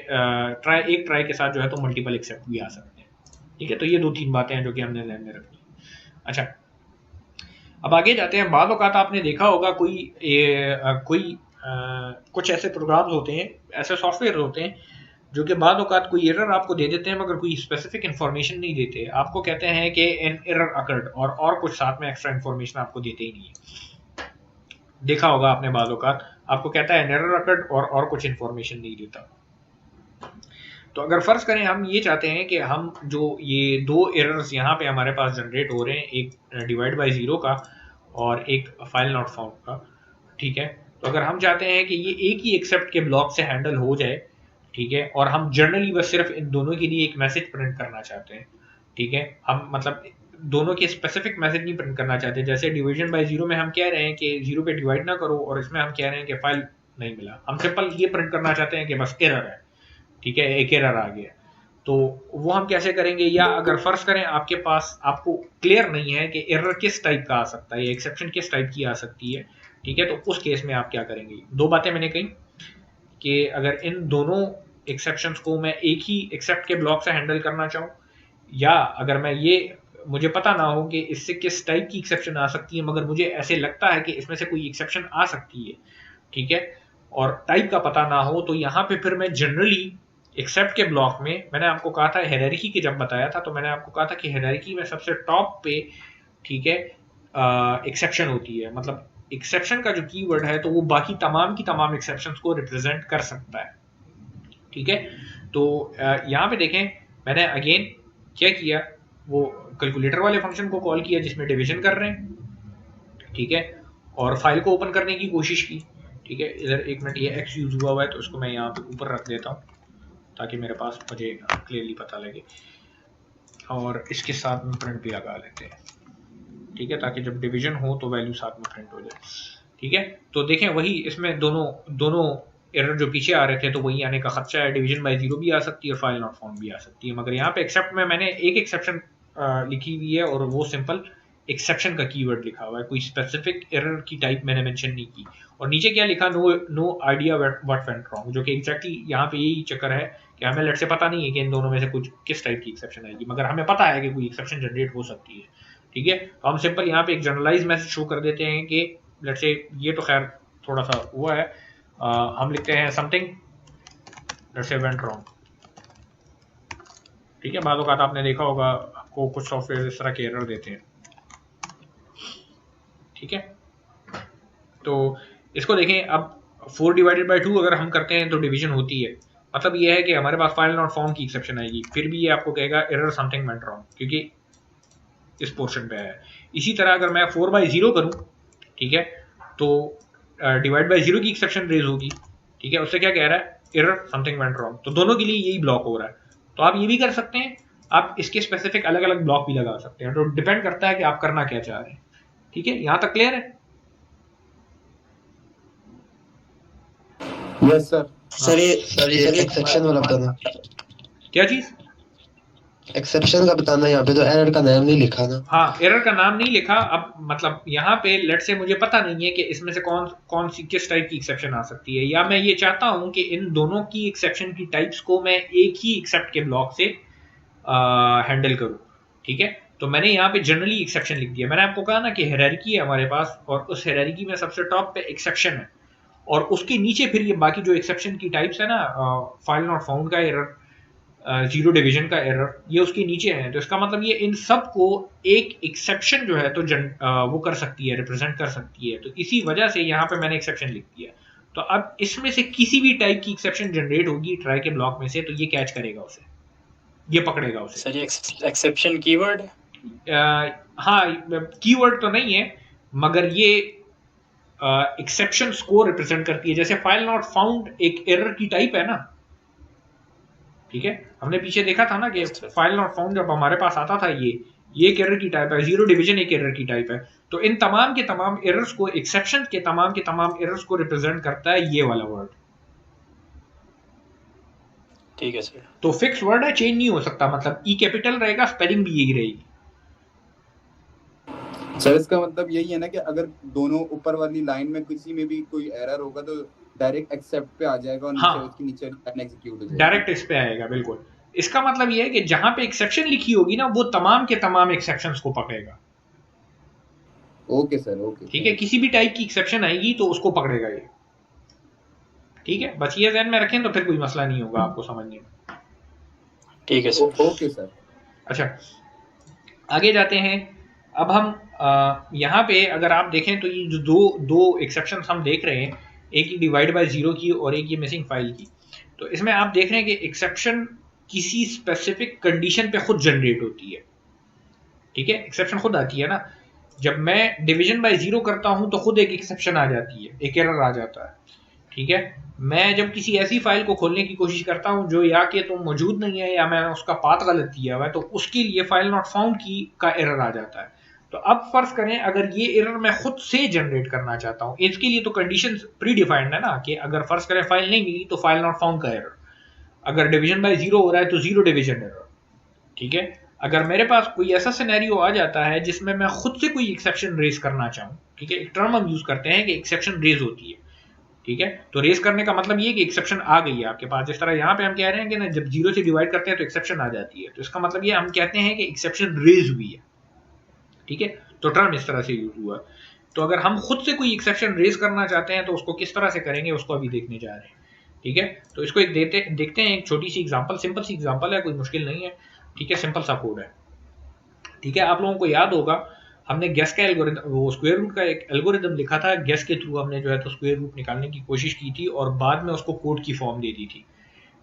एक ट्राई के साथ जो है तो मल्टीपल एक्सेप्ट भी आ सकते हैं। ठीक है, तो ये 2-3 बातें हैं जो कि हमने ध्यान में रखनी है। अच्छा, अब आगे जाते हैं। बाद औक़ात आपने देखा होगा कुछ ऐसे प्रोग्राम्स होते हैं, ऐसे सॉफ्टवेयर होते हैं जो कि बाद औक़ात कोई एरर आपको दे देते हैं, मगर कोई स्पेसिफिक इन्फॉर्मेशन नहीं देते। आपको कहते हैं कि एन एरर अकर्ड, और कुछ साथ में एक्स्ट्रा इन्फॉर्मेशन आपको देते ही नहीं है। देखा होगा आपने बाद औक़ात आपको कहता है एन एरर अकर्ड और कुछ इन्फॉर्मेशन नहीं देता। तो अगर फर्ज करें हम ये चाहते हैं कि हम जो ये 2 एरर्स यहाँ पे हमारे पास जनरेट हो रहे हैं, एक डिवाइड बाय 0 का और एक फाइल नॉट फाउंड का, ठीक है, तो अगर हम चाहते हैं कि ये एक ही एक्सेप्ट के ब्लॉक से हैंडल हो जाए, ठीक है, और हम जनरली बस सिर्फ इन दोनों के लिए एक मैसेज प्रिंट करना चाहते हैं, ठीक है, हम मतलब दोनों के स्पेसिफिक मैसेज नहीं प्रिंट करना चाहते, जैसे डिवीजन बाय जीरो में हम कह रहे हैं कि जीरो पे डिवाइड ना करो, और इसमें हम कह रहे हैं कि फाइल नहीं मिला, हम सिंपल ये प्रिंट करना चाहते हैं कि बस एरर है, ठीक है, एक एरर आ गया। तो वो हम कैसे करेंगे, या अगर फर्ज करें आपके पास, आपको क्लियर नहीं है कि एरर किस टाइप का आ सकता है, एक्सेप्शन किस टाइप की आ सकती है, ठीक है, तो उस केस में आप क्या करेंगे। दो बातें मैंने कही कि अगर इन दोनों एक्सेप्शंस को मैं एक ही एक्सेप्ट के ब्लॉक से हैंडल करना चाहूँ, या अगर मैं ये मुझे पता ना हो कि इससे किस टाइप की एक्सेप्शन आ सकती है, मगर मुझे ऐसे लगता है कि इसमें से कोई एक्सेप्शन आ सकती है, ठीक है, और टाइप का पता ना हो, तो यहाँ पे फिर मैं जनरली एक्सेप्ट के ब्लॉक में, मैंने आपको कहा था हायरार्की की जब बताया था, तो मैंने आपको कहा था कि हायरार्की में सबसे टॉप पे, ठीक है, एक्सेप्शन होती है, मतलब एक्सेप्शन का जो कीवर्ड है तो वो बाकी तमाम की तमाम एक्सेप्शंस को रिप्रेजेंट कर सकता है, ठीक है। तो यहाँ पे देखें, मैंने अगेन क्या किया, वो कैलकुलेटर वाले फंक्शन को कॉल किया जिसमें डिवीजन कर रहे हैं, ठीक है, और फाइल को ओपन करने की कोशिश की, ठीक है। इधर एक मिनट, ये एक्स यूज हुआ है तो उसको मैं यहाँ पे ऊपर रख देता हूँ ताकि मेरे पास मुझे क्लियरली पता लगे, और इसके साथ में प्रिंट भी लगा लेते हैं, ठीक है, ताकि जब डिवीजन हो तो वैल्यू साथ में प्रिंट हो जाए, ठीक है। तो देखें वही इसमें दोनों एरर जो पीछे आ रहे थे तो वही आने का खर्चा है, डिवीजन बाय जीरो भी आ सकती है और फाइल नॉट फाउंड भी आ सकती है, मगर यहाँ पे एक्सेप्ट में मैंने एक एक्सेप्शन लिखी हुई है और वो सिंपल एक्सेप्शन का कीवर्ड लिखा हुआ है, कोई स्पेसिफिक एरर की टाइप मैंने मेंशन नहीं की, और नीचे क्या लिखा, no idea what went wrong, जो कि एग्जैक्टली यहाँ पे यही चक्कर है कि हमें लेट से पता नहीं है कि इन दोनों में से कुछ किस टाइप की एक्सेप्शन आएगी, मगर हमें पता है कि कोई एक्सेप्शन जनरेट हो सकती है, ठीक है। तो हम सिंपल यहाँ पे एक जनरलाइज मैसेज शो कर देते हैं कि लेट से, ये तो खैर थोड़ा सा हुआ है, हम लिखते हैं समथिंग लेट से वेंट रॉन्ग, ठीक है। बाद औक़ात आपने देखा होगा आपको कुछ सॉफ्टवेयर इस तरह के एरर देते हैं, ठीक है। तो इसको देखें, अब 4 डिवाइडेड बाई 2 अगर हम करते हैं तो डिवीजन होती है, मतलब ये है कि हमारे पास फाइल नॉट फाउंड की एक्सेप्शन आएगी, फिर भी ये आपको कहेगा एरर समथिंग वेंट रॉन्ग, क्योंकि इस पोर्शन पे है। इसी तरह अगर मैं 4 बाई 0 करूं, ठीक है, तो डिवाइड बाई 0 की एक्सेप्शन रेज होगी, ठीक है, उससे क्या कह रहा है, एरर समथिंग वेंट रॉन्ग, तो दोनों के लिए यही ब्लॉक हो रहा है। तो आप ये भी कर सकते हैं, आप इसके स्पेसिफिक अलग अलग ब्लॉक भी लगा सकते हैं, तो डिपेंड करता है कि आप करना क्या चाह रहे हैं, ठीक है। यहां तक क्लियर है? Yes sir. सर ये एक्सेप्शन वाला बताना, क्या चीज? एक्सेप्शन का बताना, यहाँ पे तो एरर का नाम नहीं लिखा ना। हाँ, एरर का नाम नहीं लिखा, अब मतलब यहाँ पे लेट से मुझे पता नहीं है कि इसमें से कौन सी किस टाइप की एक्सेप्शन आ सकती है, या मैं ये चाहता हूँ कि इन दोनों की एक्सेप्शन की टाइप्स को मैं एक ही एक्सेप्ट के ब्लॉक से हैंडल करूँ, ठीक है। तो मैंने यहाँ पे जनरली एक्सेप्शन लिख दिया, मैंने आपको कहा ना कि हायरार्की है हमारे पास, और उस हायरार्की में सबसे टॉप पे एक्सेप्शन है, और उसके नीचे फिर ये बाकी जो एक्सेप्शन की टाइप्स है ना, फाइल नॉट फाउंड का एरर, जीरो डिवीजन का एरर, ये उसके नीचे है, तो इसका मतलब ये इन सब को एक एक्सेप्शन जो है तो वो कर सकती है, रिप्रेजेंट कर सकती है, तो इसी वजह से यहाँ पे मैंने एक्सेप्शन लिख दिया। तो अब इसमें से किसी भी टाइप की एक्सेप्शन जनरेट होगी ट्राई के ब्लॉक में से, तो ये कैच करेगा उसे, ये पकड़ेगा उसे। सर ये एक्सेप्शन कीवर्ड, हाँ, कीवर्ड तो नहीं है, मगर ये एक्सेप्शंस को रिप्रेजेंट करती है, जैसे फाइल नॉट फाउंड एक एरर की टाइप है ना, ठीक है। हमने पीछे देखा था ना कि फाइल नॉट फाउंड जब हमारे पास आता था, ये एक एरर की टाइप है, जीरो डिवीजन एक एरर की टाइप है, तो इन तमाम के तमाम एरर्स को, एक्सेप्शन के तमाम एरर्स को रिप्रेजेंट करता है ये वाला वर्ड, ठीक है सर। तो फिक्स वर्ड है, चेंज नहीं हो सकता, मतलब ई कैपिटल रहेगा, स्पेलिंग भी यही रहेगी। सर इसका मतलब यही है ना कि अगर दोनों ऊपर वाली लाइन में किसी में भी कोई एरर होगा तो डायरेक्ट एक्सेप्ट पे आ जाएगा और नीचे उसके नीचे लाइन एग्जीक्यूट हो जाएगी, डायरेक्ट इस पे आएगा, बिल्कुल। इसका मतलब ये है कि जहां पे एक्सेप्शन लिखी होगी ना, वो तमाम के तमाम एक्सेप्शंस को पकड़ेगा। ओके सर, ओके, ठीक है, किसी भी टाइप की एक्सेप्शन आएगी तो उसको पकड़ेगा ये, ठीक है। बस ये ध्यान में रखें तो फिर कोई मसला नहीं होगा आपको समझने में, ठीक है सर। Okay sir. अच्छा, आगे जाते हैं। अब हम यहाँ पे अगर आप देखें तो ये जो दो एक्सेप्शन हम देख रहे हैं, एक ही डिवाइड बाय जीरो की और एक ये मिसिंग फाइल की, तो इसमें आप देख रहे हैं कि एक्सेप्शन किसी स्पेसिफिक कंडीशन पे खुद जनरेट होती है, ठीक है, एक्सेप्शन खुद आती है ना। जब मैं डिवीजन बाय 0 करता हूं तो खुद एक एक्सेप्शन आ जाती है, एक एरर आ जाता है, ठीक है। मैं जब किसी ऐसी फाइल को खोलने की कोशिश करता हूं जो या कि तो मौजूद नहीं है या मैंने उसका पाथ गलत दिया हुआ है, तो उसके लिए फाइल नॉट फाउंड की का एरर आ जाता है। तो अब फर्ज करें अगर ये एरर मैं खुद से जनरेट करना चाहता हूं, इसके लिए तो कंडीशन प्री डिफाइंड है ना, कि अगर फर्ज करें फाइल नहीं मिली तो फाइल नॉट फाउंड का एरर, अगर डिवीजन बाय 0 हो रहा है तो 0 डिवीजन एरर, ठीक है। अगर मेरे पास कोई ऐसा सिनेरियो आ जाता है जिसमें मैं खुद से कोई एक्सेप्शन रेज करना चाहूं, ठीक है, एक टर्म हम यूज करते हैं कि एक्सेप्शन रेज होती है, ठीक है। तो रेज करने का मतलब ये कि एक्सेप्शन आ गई है आपके पास, जिस तरह यहाँ पे हम कह रहे हैं कि ना जब 0 से डिवाइड करते हैं तो एक्सेप्शन आ जाती है, तो इसका मतलब ये हम कहते हैं कि एक्सेप्शन रेज हुई है, ठीक है। तो टर्म इस तरह से यूज हुआ। तो अगर हम खुद से कोई एक्सेप्शन रेज करना चाहते हैं तो उसको किस तरह से करेंगे उसको अभी देखने जा रहे हैं, ठीक है। तो इसको एक देखते हैं, एक छोटी सी एग्जांपल, सिंपल सी एग्जांपल है, कोई मुश्किल नहीं है, ठीक है, सिंपल सा कोड है, ठीक है। आप लोगों को याद होगा हमने गेस का एल्गोरिथम, वो स्क्वायर रूट का एक एल्गोरिथम लिखा था, गेस के थ्रू हमने जो है तो स्क्वायर रूट निकालने की कोशिश की थी और बाद में उसको कोड की फॉर्म दे दी थी,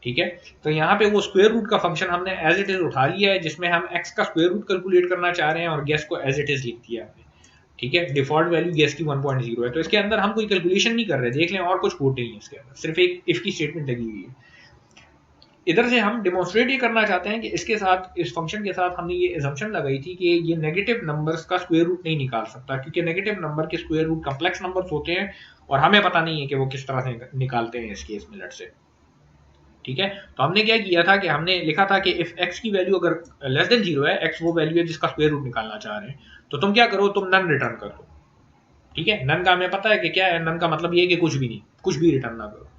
ठीक है। तो यहाँ पे वो स्क्वायर रूट का फंक्शन हमने एज इट इज उठा लिया है, जिसमें हम एक्स का स्क्वायर रूट कैलकुलेट करना चाह रहे हैं और गेस को एज इट इज लिख दिया हमने, ठीक है। डिफॉल्ट वैल्यू गेस की 1.0 है, तो इसके अंदर हम कोई कैलकुलेशन नहीं कर रहे, देख लें, और कुछ कोड नहीं है इसके अंदर, सिर्फ एक इफ की स्टेटमेंट लगी हुई है। इधर से हम डेमोन्स्ट्रेट ये करना चाहते हैं कि इसके साथ, इस फंक्शन के साथ हमने ये असम्पशन लगाई थी कि ये नेगेटिव नंबर्स का स्क्वायर रूट नहीं निकाल सकता, क्योंकि नेगेटिव नंबर के स्क्वायर रूट कॉम्प्लेक्स नंबर्स होते हैं और हमें पता नहीं है कि वो किस तरह से निकालते हैं इस केस में, लेट से, ठीक है। तो हमने क्या किया था कि हमने लिखा था कि इफ x की वैल्यू अगर लेस देन 0 है, x वो वैल्यू है जिसका स्क्वायर रूट निकालना चाह रहे हैं, तो तुम क्या करो, तुम नन रिटर्न कर दो, ठीक है। नन का हमें पता है कि क्या है, नन का मतलब ये है कि कुछ भी नहीं, कुछ भी रिटर्न ना करो,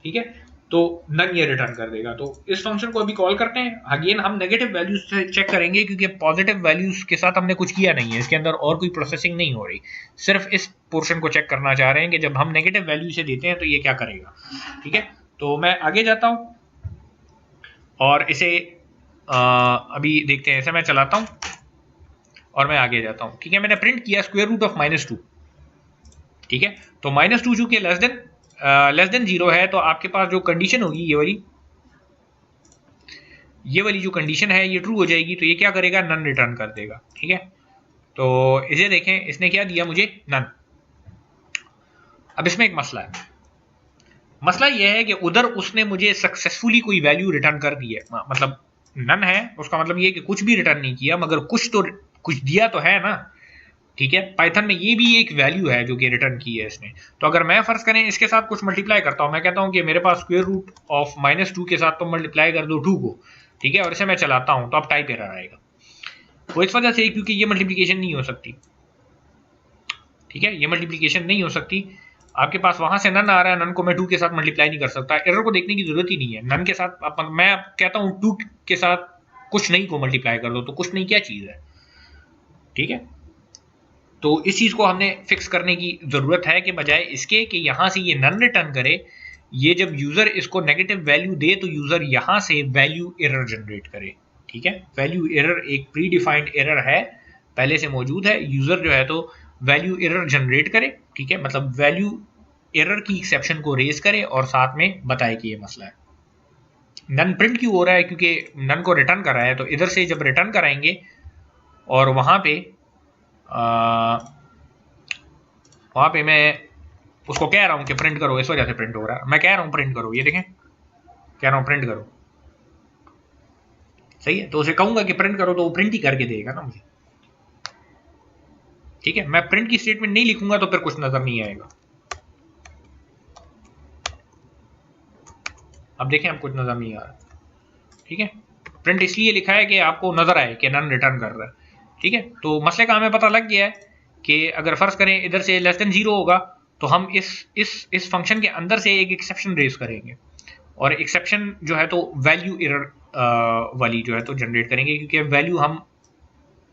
ठीक है। तो नन ये रिटर्न कर देगा। तो इस फंक्शन को अभी कॉल करते हैं। अगेन हम नेगेटिव वैल्यूज से चेक करेंगे क्योंकि पॉजिटिव वैल्यूज के साथ हमने कुछ किया नहीं है, इसके अंदर और कोई प्रोसेसिंग नहीं हो रही, सिर्फ इस पोर्शन को चेक करना चाह रहे हैं कि जब हम नेगेटिव वैल्यू से देते हैं तो ये क्या करेगा, ठीक है। तो मैं आगे जाता हूँ और इसे अभी देखते हैं, इसे मैं चलाता हूँ और मैं आगे जाता हूँ, ठीक है। मैंने प्रिंट किया स्क्वायर रूट ऑफ -2, ठीक है। तो -2 चूंकि लेस देन 0 है, तो आपके पास जो कंडीशन होगी ये वाली जो कंडीशन है ये ट्रू हो जाएगी, तो ये क्या करेगा, नन रिटर्न कर देगा, ठीक है। तो इसे देखें, इसने क्या दिया मुझे, नन। अब इसमें एक मसला है, मसला यह है कि उधर उसने मुझे सक्सेसफुली कोई वैल्यू रिटर्न कर दी है, मतलब नन है, उसका मतलब ये कि कुछ भी रिटर्न नहीं किया, मगर कुछ दिया तो है ना, ठीक है। पाइथन में ये भी एक वैल्यू है जो कि रिटर्न की है इसने। तो अगर मैं फर्ज करें इसके साथ कुछ मल्टीप्लाई करता हूं, मैं कहता हूं कि मेरे पास स्क्वायर रूट ऑफ -2 के साथ तो मल्टीप्लाई कर दो 2 को, ठीक है, और इसे मैं चलाता हूं तो अब टाइप एरर आएगा। वो इस वजह से क्योंकि ये मल्टीप्लिकेशन नहीं हो सकती, ठीक है, ये मल्टीप्लिकेशन नहीं हो सकती। आपके पास वहां से नन आ रहा है, नन को मैं 2 के साथ मल्टीप्लाई नहीं कर सकता, एरर को देखने की जरूरत ही नहीं है। नन के साथ मैं कहता हूं 2 के साथ कुछ नहीं को मल्टीप्लाई कर दो, तो कुछ नहीं क्या चीज है, ठीक है। तो इस चीज को हमने फिक्स करने की जरूरत है कि बजाय इसके कि यहां से ये नन रिटर्न करे, ये जब यूजर इसको नेगेटिव वैल्यू दे तो यूजर यहां से वैल्यू एरर जनरेट करे, ठीक है। वैल्यू एरर एक प्री डिफाइंड एरर है, पहले से मौजूद है, यूजर जो है तो वैल्यू एरर जनरेट करे, ठीक है, मतलब वैल्यू एरर की एक्सेप्शन को रेज करे और साथ में बताए कि ये मसला है। नन प्रिंट क्यों हो रहा है, क्योंकि नन को रिटर्न कर रहा है, तो इधर से जब रिटर्न कराएंगे और वहां पे मैं उसको कह रहा हूं कि प्रिंट करो, इस वजह से प्रिंट हो रहा है, मैं कह रहा हूं प्रिंट करो, ये देखें, कह रहा हूं प्रिंट करो, सही है। तो उसे कहूंगा कि प्रिंट करो तो वो प्रिंट ही करके देगा ना मुझे, ठीक है। मैं प्रिंट की स्टेटमेंट नहीं लिखूंगा तो फिर कुछ नजर नहीं आएगा। अब देखें, अब कुछ नजर नहीं आ रहा, ठीक है। प्रिंट इसलिए लिखा है कि आपको नजर आए कि नन रिटर्न कर रहा है, ठीक है। तो मसले का हमें पता लग गया है कि अगर फर्ज करें इधर से लेस देन 0 होगा तो हम इस फंक्शन के अंदर से एक एक्सेप्शन रेज करेंगे और एक्सेप्शन जो है तो वैल्यू एरर वाली जो है तो जनरेट करेंगे, क्योंकि वैल्यू हम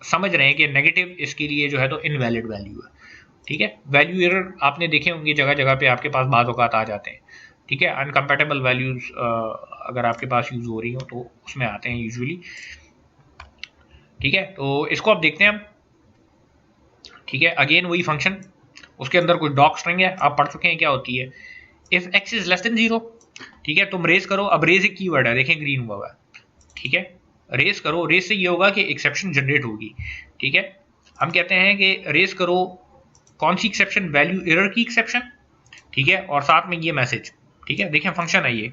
समझ रहे हैं कि नेगेटिव इसके लिए जो है तो इनवैलिड वैल्यू है, ठीक है। वैल्यू एरर आपने देखे होंगे जगह जगह पे आपके पास बाज़ औक़ात आ जाते हैं, ठीक है। अनकम्पैटिबल वैल्यूज अगर आपके पास यूज हो रही हो तो उसमें आते हैं यूजुअली, ठीक है। तो इसको अब देखते हैं हम, ठीक है। अगेन वही फंक्शन, उसके अंदर कुछ डॉक स्ट्रिंग है, आप पढ़ चुके हैं क्या होती है, if x is less than 0, ठीक है। तुम रेस करो, अब रेस एक कीवर्ड है, देखें ग्रीन हुआ है, ठीक है। रेस करो, रेस से ये होगा कि एक्सेप्शन जनरेट होगी, ठीक है। हम कहते हैं कि रेस करो कौन सी एक्सेप्शन, वैल्यू एरर की एक्सेप्शन, ठीक है, और साथ में ये मैसेज, ठीक है। देखें फंक्शन है ये,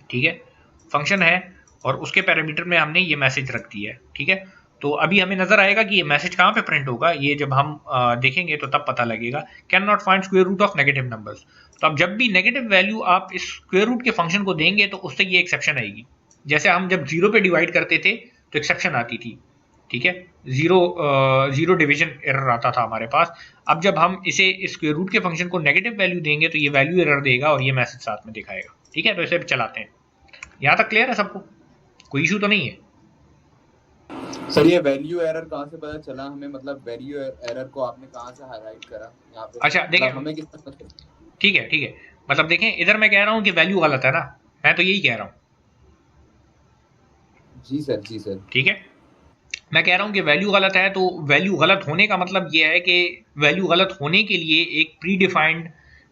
ठीक है, फंक्शन है और उसके पैरामीटर में हमने ये मैसेज रख दिया है, ठीक है। तो अभी हमें नजर आएगा कि ये मैसेज कहाँ पे प्रिंट होगा, ये जब हम देखेंगे तो तब पता लगेगा। Can not find square root of negative numbers. तो अब जब भी नेगेटिव वैल्यू आप इस स्क्वायर रूट के फंक्शन को देंगे तो उससे ये एक्सेप्शन आएगी। जैसे हम जब 0 पे डिवाइड करते थे तो एक्सेप्शन आती थी, ठीक है, जीरो डिवीजन एरर आता था हमारे पास। अब जब हम इसे इस स्क्वायर रूट के फंक्शन को नेगेटिव वैल्यू देंगे तो ये वैल्यू एरर देगा और ये मैसेज साथ में दिखाएगा, ठीक है। तो इसे चलाते हैं। यहाँ तक क्लियर है सबको, कोई इशू तो नहीं है? सर ये वैल्यू एरर कहाँ से पता चला हमें, मतलब वैल्यू एरर को आपने कहाँ से हाईलाइट करा यहाँ पे? अच्छा देखें, मतलब हमें किस तरह से? ठीक है ठीक है, मतलब देखें इधर मैं कह रहा हूँ कि वैल्यू गलत है ना, मैं तो यही कह रहा हूँ। जी सर, जी सर। ठीक है, मैं कह रहा हूँ कि वैल्यू गलत है, तो वैल्यू गलत होने का मतलब ये है कि वैल्यू गलत होने के लिए एक प्री डिफाइंड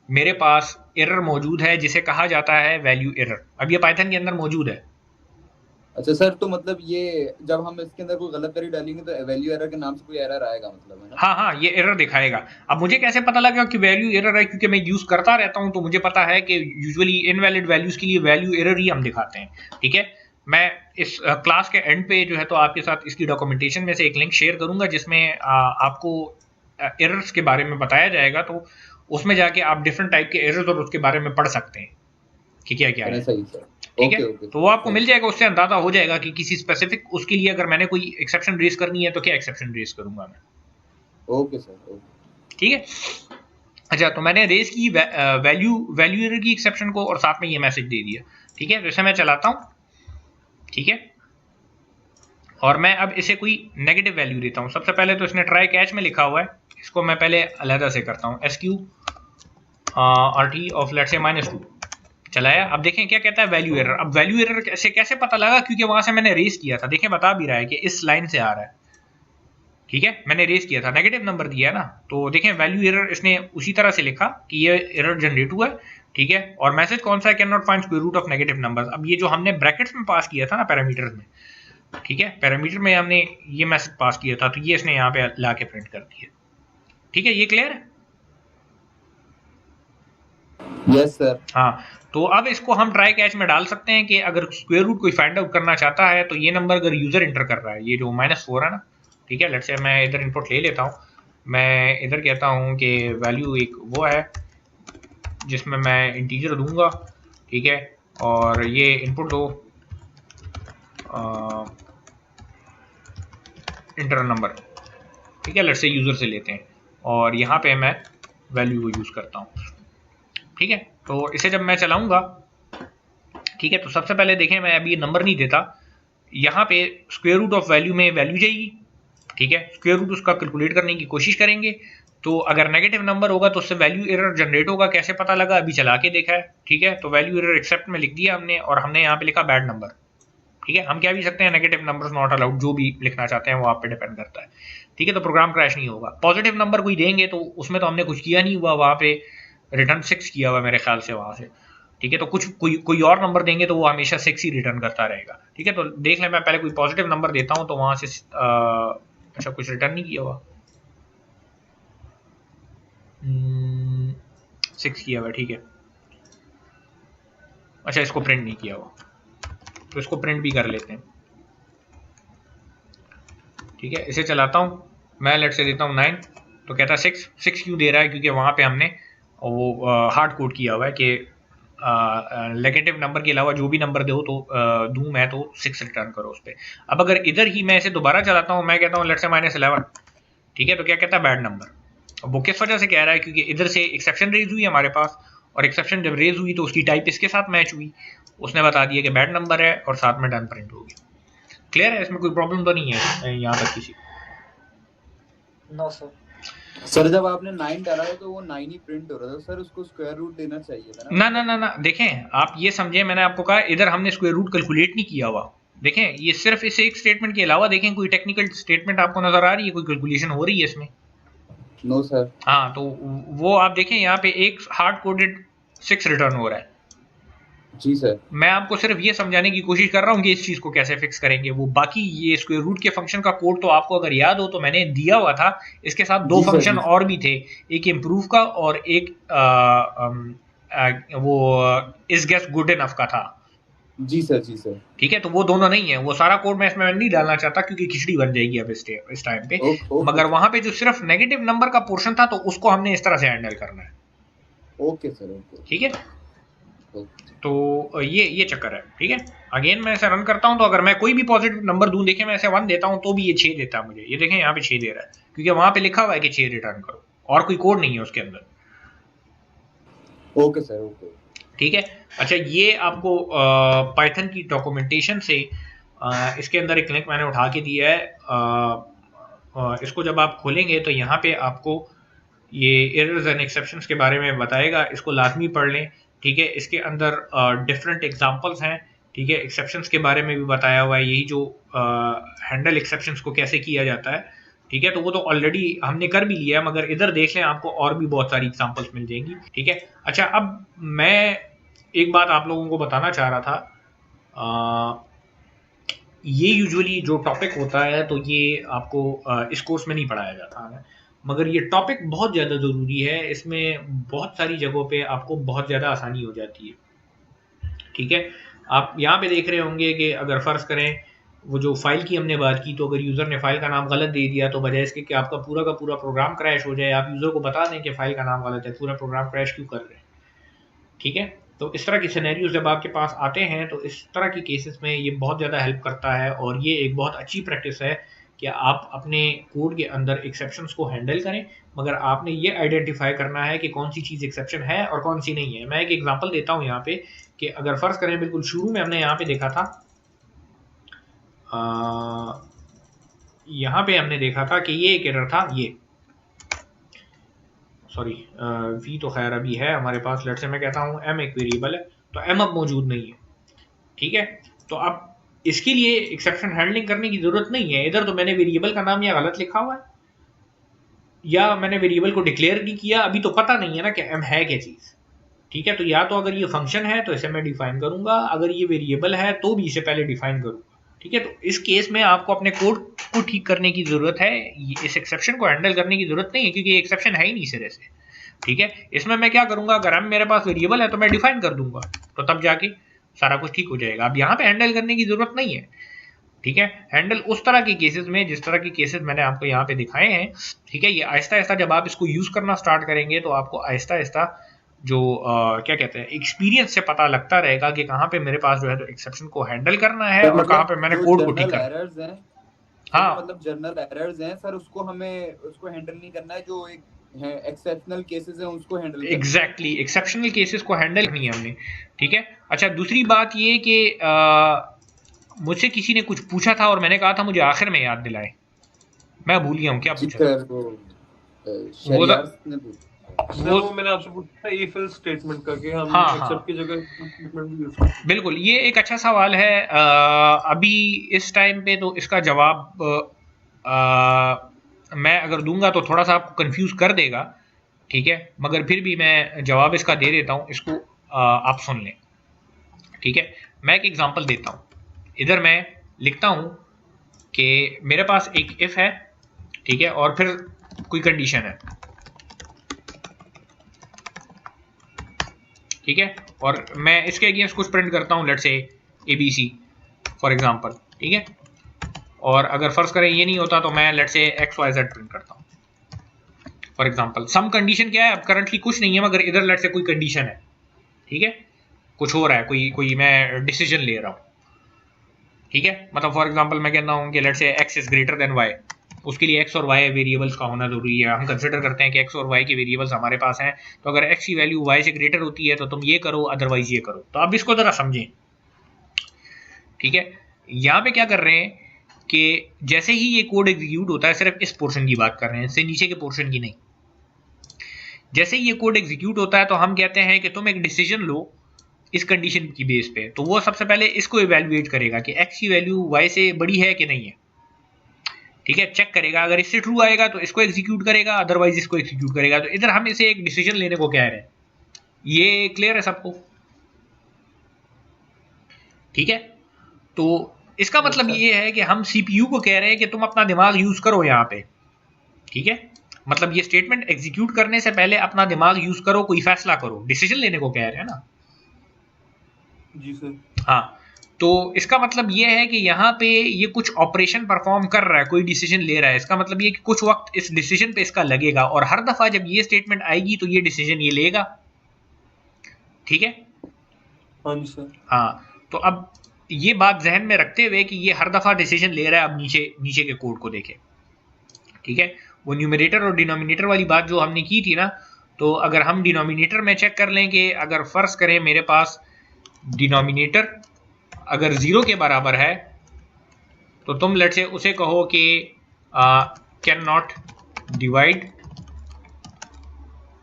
मेरे पास एरर मौजूद है जिसे कहा जाता है वैल्यू एरर। अब ये पाइथन के अंदर मौजूद है। अच्छा सर, तो मतलब ये जब हम इसके अंदर कोई गलत वैल्यू डालेंगे तो वैल्यू एरर के नाम से कोई एरर आएगा, मतलब है ना? हाँ हाँ, ये एरर दिखाएगा। अब मुझे कैसे पता लगा कि वैल्यू एरर है? क्योंकि मैं यूज करता रहता हूँ, तो मुझे पता है कि यूजुअली इनवैलिड वैल्यूज के लिए वैल्यू एरर ही हम दिखाते हैं, ठीक है। मैं इस क्लास के एंड पे जो है तो आपके साथ इसकी डॉक्यूमेंटेशन में से एक लिंक शेयर करूंगा जिसमें आपको एरर्स के बारे में बताया जाएगा, तो उसमें जाके आप डिफरेंट टाइप के एरर्स और उसके बारे में पढ़ सकते हैं कि क्या क्या है, सही सर। ठीक है। ओके, तो वो आपको मिल जाएगा, उससे अंदाजा हो जाएगा कि किसी स्पेसिफिक उसके लिए अगर मैंने कोई एक्सेप्शन रेस करनी है तो क्या एक्सेप्शन रेस करूंगा मैं। Okay sir, okay. ठीक है, अच्छा तो मैंने रेस की वैल्यू एरर की एक्सेप्शन को और साथ में ये मैसेज दे दिया, ठीक है। तो इसे मैं चलाता हूँ, ठीक है, और मैं अब इसे कोई नेगेटिव वैल्यू देता हूँ। सबसे पहले तो इसने ट्राई कैच में लिखा हुआ है, इसको मैं पहले अलहदा से करता हूँ। SQ RT of let's say -2 चलाया। अब देखें क्या कहता है, वैल्यू एरर। अब वैल्यू एरर से कैसे पता लगा? क्योंकि वहां से मैंने रेस किया था, देखें बता भी रहा है कि इस लाइन से आ रहा है, ठीक है, मैंने रेस किया था, नेगेटिव नंबर दिया है ना। तो देखें वैल्यू एरर इसने उसी तरह से लिखा कि ये एरर जनरेट हुआ है, ठीक है। और मैसेज कौन सा है? Can not find square root of negative numbers. अब ये जो हमने ब्रैकेट्स में पास किया था ना पैरामीटर्स में, ठीक है, पैरामीटर में हमने ये मैसेज पास किया था, तो ये इसने यहाँ पे ला के प्रिंट कर दिया, ठीक है। ये क्लियर है? Yes sir. हाँ, तो अब इसको हम ट्राई कैच में डाल सकते हैं कि अगर स्क्वायर रूट कोई फाइंड आउट करना चाहता है तो ये नंबर अगर यूजर इंटर कर रहा है, ये जो -4 है ना, ठीक है, लेट्स से मैं इधर इनपुट ले लेता हूँ। मैं इधर कहता हूँ कि वैल्यू एक वो है जिसमें मैं इंटीजर दूंगा, ठीक है, और ये इनपुट दो इंटर नंबर, ठीक है, लेट्स से यूजर से लेते हैं और यहाँ पे मैं वैल्यू को यूज करता हूँ, ठीक है। तो इसे जब मैं चलाऊंगा, ठीक है, तो सबसे पहले देखें मैं अभी नंबर नहीं देता, यहाँ पे स्क्वायर रूट ऑफ वैल्यू में वैल्यू जाएगी, ठीक है, स्क्वायर रूट उसका कैलकुलेट करने की कोशिश करेंगे। तो अगर नेगेटिव नंबर होगा तो उससे वैल्यू एरर जनरेट होगा। कैसे पता लगा? अभी चला के देखा है, ठीक है। तो वैल्यू एरर एक्सेप्ट में लिख दिया हमने और हमने यहाँ पे लिखा बैड नंबर, ठीक है। हम क्या भी सकते हैं, नेगेटिव नंबर्स नॉट अलाउड, जो भी लिखना चाहते हैं वो आप पे डिपेंड करता है, ठीक है। तो प्रोग्राम क्रैश नहीं होगा। पॉजिटिव नंबर कोई देंगे तो उसमें तो हमने कुछ किया नहीं हुआ, वहाँ पे रिटर्न 6 किया हुआ मेरे ख्याल से वहाँ से, ठीक है। तो कुछ कोई और नंबर देंगे तो वो हमेशा 6 ही रिटर्न करता रहेगा, ठीक है। तो देख लें, मैं पहले कोई पॉजिटिव नंबर देता हूँ तो वहाँ से अच्छा कुछ रिटर्न नहीं किया हुआ, 6 किया हुआ, ठीक है। अच्छा इसको प्रिंट नहीं किया हुआ, तो इसको प्रिंट भी कर लेते हैं, ठीक है। इसे चलाता हूँ मैं, लेट से देता हूँ 9, तो कहता है 6 क्यों दे रहा है? क्योंकि वहाँ पे हमने वो हार्ड कोड किया हुआ है कि नेगेटिव नंबर के अलावा जो भी नंबर दो तो दूँ मैं तो 6 रिटर्न करो उस पर। अब अगर इधर ही मैं इसे दोबारा चलाता हूँ, मैं कहता हूँ लेट से -11, ठीक है, तो क्या कहता है बैड नंबर। अब वो किस वजह से कह रहा है? क्योंकि इधर से एक्सेप्शन रेज हुई हमारे पास, और एक्सेप्शन जब रेज हुई तो उसकी टाइप इसके साथ मैच हुई, उसने बता दिया कि बैड नंबर है और साथ में डन प्रिंट हो गया। क्लियर है? इसमें कोई प्रॉब्लम तो नहीं है यहाँ तक किसी? No sir. सर जब आपने 9 डाला था तो वो 9 ही प्रिंट हो रहा था सर, उसको स्क्वायर रूट देना चाहिए था ना ना ना ना, देखें आप ये समझे, मैंने आपको कहा इधर हमने स्क्वायर रूट कैलकुलेट नहीं किया हुआ। देखें ये सिर्फ इस एक स्टेटमेंट के अलावा देखें कोई टेक्निकल स्टेटमेंट आपको नजर आ रही है? कोई कैलकुलेशन हो रही है इसमें? No sir. हाँ, तो वो आप देखें यहाँ पे एक हार्ड कोडेड 6 रिटर्न हो रहा है, जी सर। मैं आपको सिर्फ ये समझाने की कोशिश कर रहा हूँ कि इस चीज को कैसे फिक्स करेंगे। वो बाकी ये स्क्वायर रूट के फंक्शन का कोड तो आपको अगर याद हो तो मैंने दिया हुआ था। इसके साथ दो जी सर। फंक्शन जी और भी थे, एक इम्प्रूव का और एक वो इज गेस गुड इनफ का था। जी सर। जी सर। ठीक है, तो वो दोनों नहीं है, वो सारा कोड मैं इसमें नहीं डालना चाहता क्योंकि खिचड़ी बन जाएगी अब इस टाइम पे। ओके मगर सर। वहां पे जो सिर्फ नेगेटिव नंबर का पोर्शन था तो उसको हमने इस तरह से हैंडल करना है। Okay sir. ओके। ठीक है, ओके। तो ये चक्कर है। ठीक है, अगेन मैं इसे रन करता हूं तो अगर मैं कोई भी पॉजिटिव नंबर दूं, देखिए मैं इसे 1 देता हूं तो भी ये 6 देता है मुझे। ये देखें यहाँ पे 6 दे रहा है क्योंकि वहां पे लिखा हुआ है कि 6 रिटर्न करो और कोई कोड नहीं है उसके अंदर। Okay sir. ओके। ठीक है, अच्छा ये आपको पाइथन की डॉक्यूमेंटेशन से इसके अंदर एक लिंक मैंने उठा के दिया है। इसको जब आप खोलेंगे तो यहाँ पे आपको ये एरर्स एंड एक्सेप्शंस के बारे में बताएगा, इसको लाजमी पढ़ लें। ठीक है, इसके अंदर डिफरेंट एग्जांपल्स हैं। ठीक है, एक्सेप्शंस के बारे में भी बताया हुआ है, यही जो हैंडल एक्सेप्शंस को कैसे किया जाता है। ठीक है, तो वो तो ऑलरेडी हमने कर भी लिया है, मगर इधर देख लें आपको और भी बहुत सारी एग्जांपल्स मिल जाएंगी। ठीक है, अच्छा अब मैं एक बात आप लोगों को बताना चाह रहा था। ये यूजुअली जो टॉपिक होता है तो ये आपको इस कोर्स में नहीं पढ़ाया जाता है, मगर ये टॉपिक बहुत ज़्यादा ज़रूरी है। इसमें बहुत सारी जगहों पे आपको बहुत ज़्यादा आसानी हो जाती है। ठीक है, आप यहाँ पे देख रहे होंगे कि अगर फ़र्ज़ करें वो जो फाइल की हमने बात की, तो अगर यूज़र ने फाइल का नाम गलत दे दिया तो बजाय इसके कि आपका पूरा का पूरा प्रोग्राम क्रैश हो जाए, आप यूज़र को बता दें कि फाइल का नाम गलत है, पूरा प्रोग्राम क्रैश क्यों कर रहे हैं। ठीक है, तो इस तरह की सिनेरियो जब आपके पास आते हैं तो इस तरह की केसेस में ये बहुत ज़्यादा हेल्प करता है और ये एक बहुत अच्छी प्रैक्टिस है कि आप अपने कोड के अंदर एक्सेप्शंस को हैंडल करें, मगर आपने ये आइडेंटिफाई करना है कि कौन सी चीज़ एक्सेप्शन है और कौन सी नहीं है। मैं एक एग्जांपल देता हूँ यहाँ पे कि अगर फ़र्ज़ करें बिल्कुल शुरू में हमने यहाँ पे देखा था, यहाँ पे हमने देखा था कि ये एक एरर था, ये सॉरी वी तो खैर अभी है हमारे पास। लेट से मैं कहता हूँ एम एक वेरिएबल है तो एम अब मौजूद नहीं है। ठीक है, तो अब इसके लिए एक्सेप्शन हैंडलिंग करने की जरूरत नहीं है। इधर तो मैंने वेरिएबल का नाम या गलत लिखा हुआ है या मैंने वेरिएबल को डिक्लेयर नहीं किया, अभी तो पता नहीं है ना कि एम है क्या चीज़। ठीक है, तो या तो अगर ये फंक्शन है तो इसे मैं डिफाइन करूंगा, अगर ये वेरिएबल है तो भी इसे पहले डिफाइन करूंगा। ठीक है, तो इस केस में आपको अपने कोड को ठीक करने की जरूरत है, इस एक्सेप्शन को हैंडल करने की जरूरत नहीं है क्योंकि ये एक्सेप्शन है ही नहीं सिरे से। ठीक है, इसमें मैं क्या करूंगा, अगर हम मेरे पास वेरिएबल है तो मैं डिफाइन कर दूंगा, तो तब जाके सारा कुछ ठीक हो जाएगा। अब यहाँ पे हैंडल करने की जरूरत नहीं है। ठीक है, हैंडल उस तरह के केसेस में जिस तरह के केसेस मैंने आपको यहाँ पे दिखाए हैं। ठीक है, ये आहिस्ता आहिस्ता जब आप इसको यूज करना स्टार्ट करेंगे तो आपको आहिस्ता आहिस्ता जो क्या कहते हैं एक्सपीरियंस से पता लगता रहेगा कि कहाँ पे मेरे पास जो है तो एक्सेप्शन को हैंडल करना है सर और कहाँ मतलब पे मैंने जो कोड को ठीक जर्नल करना है। एरर्स हैं, हाँ, जो मतलब जर्नल एरर्स हैं सर, उसको हमें उसको हैंडल नहीं करना है, जो एक है एक्सेप्शनल केसेस हैं उसको हैंडल करना है। एग्जैक्टली, एक्सेप्शनल केसेस को हैंडल करनी है हमने। ठीक है, अच्छा दूसरी बात ये कि मुझसे किसी ने कुछ पूछा था और मैंने कहा था मुझे आखिर में याद दिलाए, मैं भूल गया हूँ क्या जी पूछा था। सर, वो वो शहरियार ने सर वो मैंने आपसे पूछा था इफ एल्स स्टेटमेंट का कि हम हाँ, एक्सेप्ट की जगह स्टेटमेंट भी यूज कर सकते हैं। बिल्कुल, ये एक अच्छा सवाल है। अभी इस टाइम पे तो इसका जवाब मैं अगर दूंगा तो थोड़ा सा आपको कंफ्यूज कर देगा। ठीक है, मगर फिर भी मैं जवाब इसका दे देता हूँ, इसको आप सुन लें। ठीक है, मैं एक एग्जांपल देता हूँ। इधर मैं लिखता हूँ कि मेरे पास एक इफ है, ठीक है, और फिर कोई कंडीशन है। ठीक है, और मैं इसके अगेंस्ट कुछ प्रिंट करता हूँ, let's say ABC for example. ठीक है, और अगर फर्ज करें ये नहीं होता तो मैं लेट्स से XYZ प्रिंट करता हूँ फॉर एग्जांपल। सम कंडीशन क्या है, अब करंटली कुछ नहीं है, मगर इधर लेट्स से कोई कंडीशन है। ठीक है, कुछ हो रहा है, कोई मैं डिसीजन ले रहा हूँ। ठीक है, मतलब फॉर एग्जांपल मैं कहता हूँ कि let's say x is greater than y, उसके लिए x और y वेरिएबल्स का होना जरूरी है। हम कंसिडर करते हैं कि x और y के वेरिएबल्स हमारे पास हैं, तो अगर x की वैल्यू y से ग्रेटर होती है तो तुम ये करो, अदरवाइज ये करो। तो अब इसको जरा समझें। ठीक है, यहाँ पे क्या कर रहे हैं कि जैसे ही ये कोड एग्जीक्यूट होता है, सिर्फ इस पोर्शन की बात कर रहे हैं, इससे नीचे के पोर्शन की नहीं। जैसे ही ये कोड एग्जीक्यूट होता है तो हम कहते हैं कि तुम एक डिसीजन लो इस कंडीशन की बेस पे, तो वो सबसे पहले इसको इवैल्यूएट करेगा कि x की वैल्यू y से बड़ी है कि नहीं है। ठीक है, चेक करेगा, अगर इससे ट्रू आएगा तो इसको एग्जीक्यूट करेगा, अदरवाइज इसको एग्जीक्यूट करेगा। तो इधर हम इसे एक डिसीजन लेने को कह रहे हैं। ये क्लियर है सबको? ठीक है, तो इसका मतलब ये है कि हम सीपीयू को कह रहे हैं कि तुम अपना दिमाग यूज करो यहाँ पे, ठीक है, मतलब ये स्टेटमेंट एग्जीक्यूट करने से पहले अपना दिमाग यूज करो, कोई फैसला करो, डिसीजन लेने को कह रहे हैं ना। जी सर। हाँ, तो इसका मतलब ये है कि यहाँ पे ये कुछ ऑपरेशन परफॉर्म कर रहा है, कोई डिसीजन ले रहा है, इसका मतलब ये कि कुछ वक्त इस डिसीजन पे इसका लगेगा और हर दफा जब ये स्टेटमेंट आएगी तो ये डिसीजन ये लेगा, ठीक है। हाँ जी सर। हाँ, तो अब ये बात जहन में रखते हुए कि ये हर दफा डिसीजन ले रहा है, अब नीचे के कोड को देखें, ठीक है। वो न्यूमरेटर और डिनोमिनेटर वाली बात जो हमने की थी ना, तो अगर हम डिनोमिनेटर में चेक कर लें कि अगर फर्ज करें मेरे पास डिनोमिनेटर अगर 0 के बराबर है तो तुम लेट से उसे कहो कि कैन नॉट डिवाइड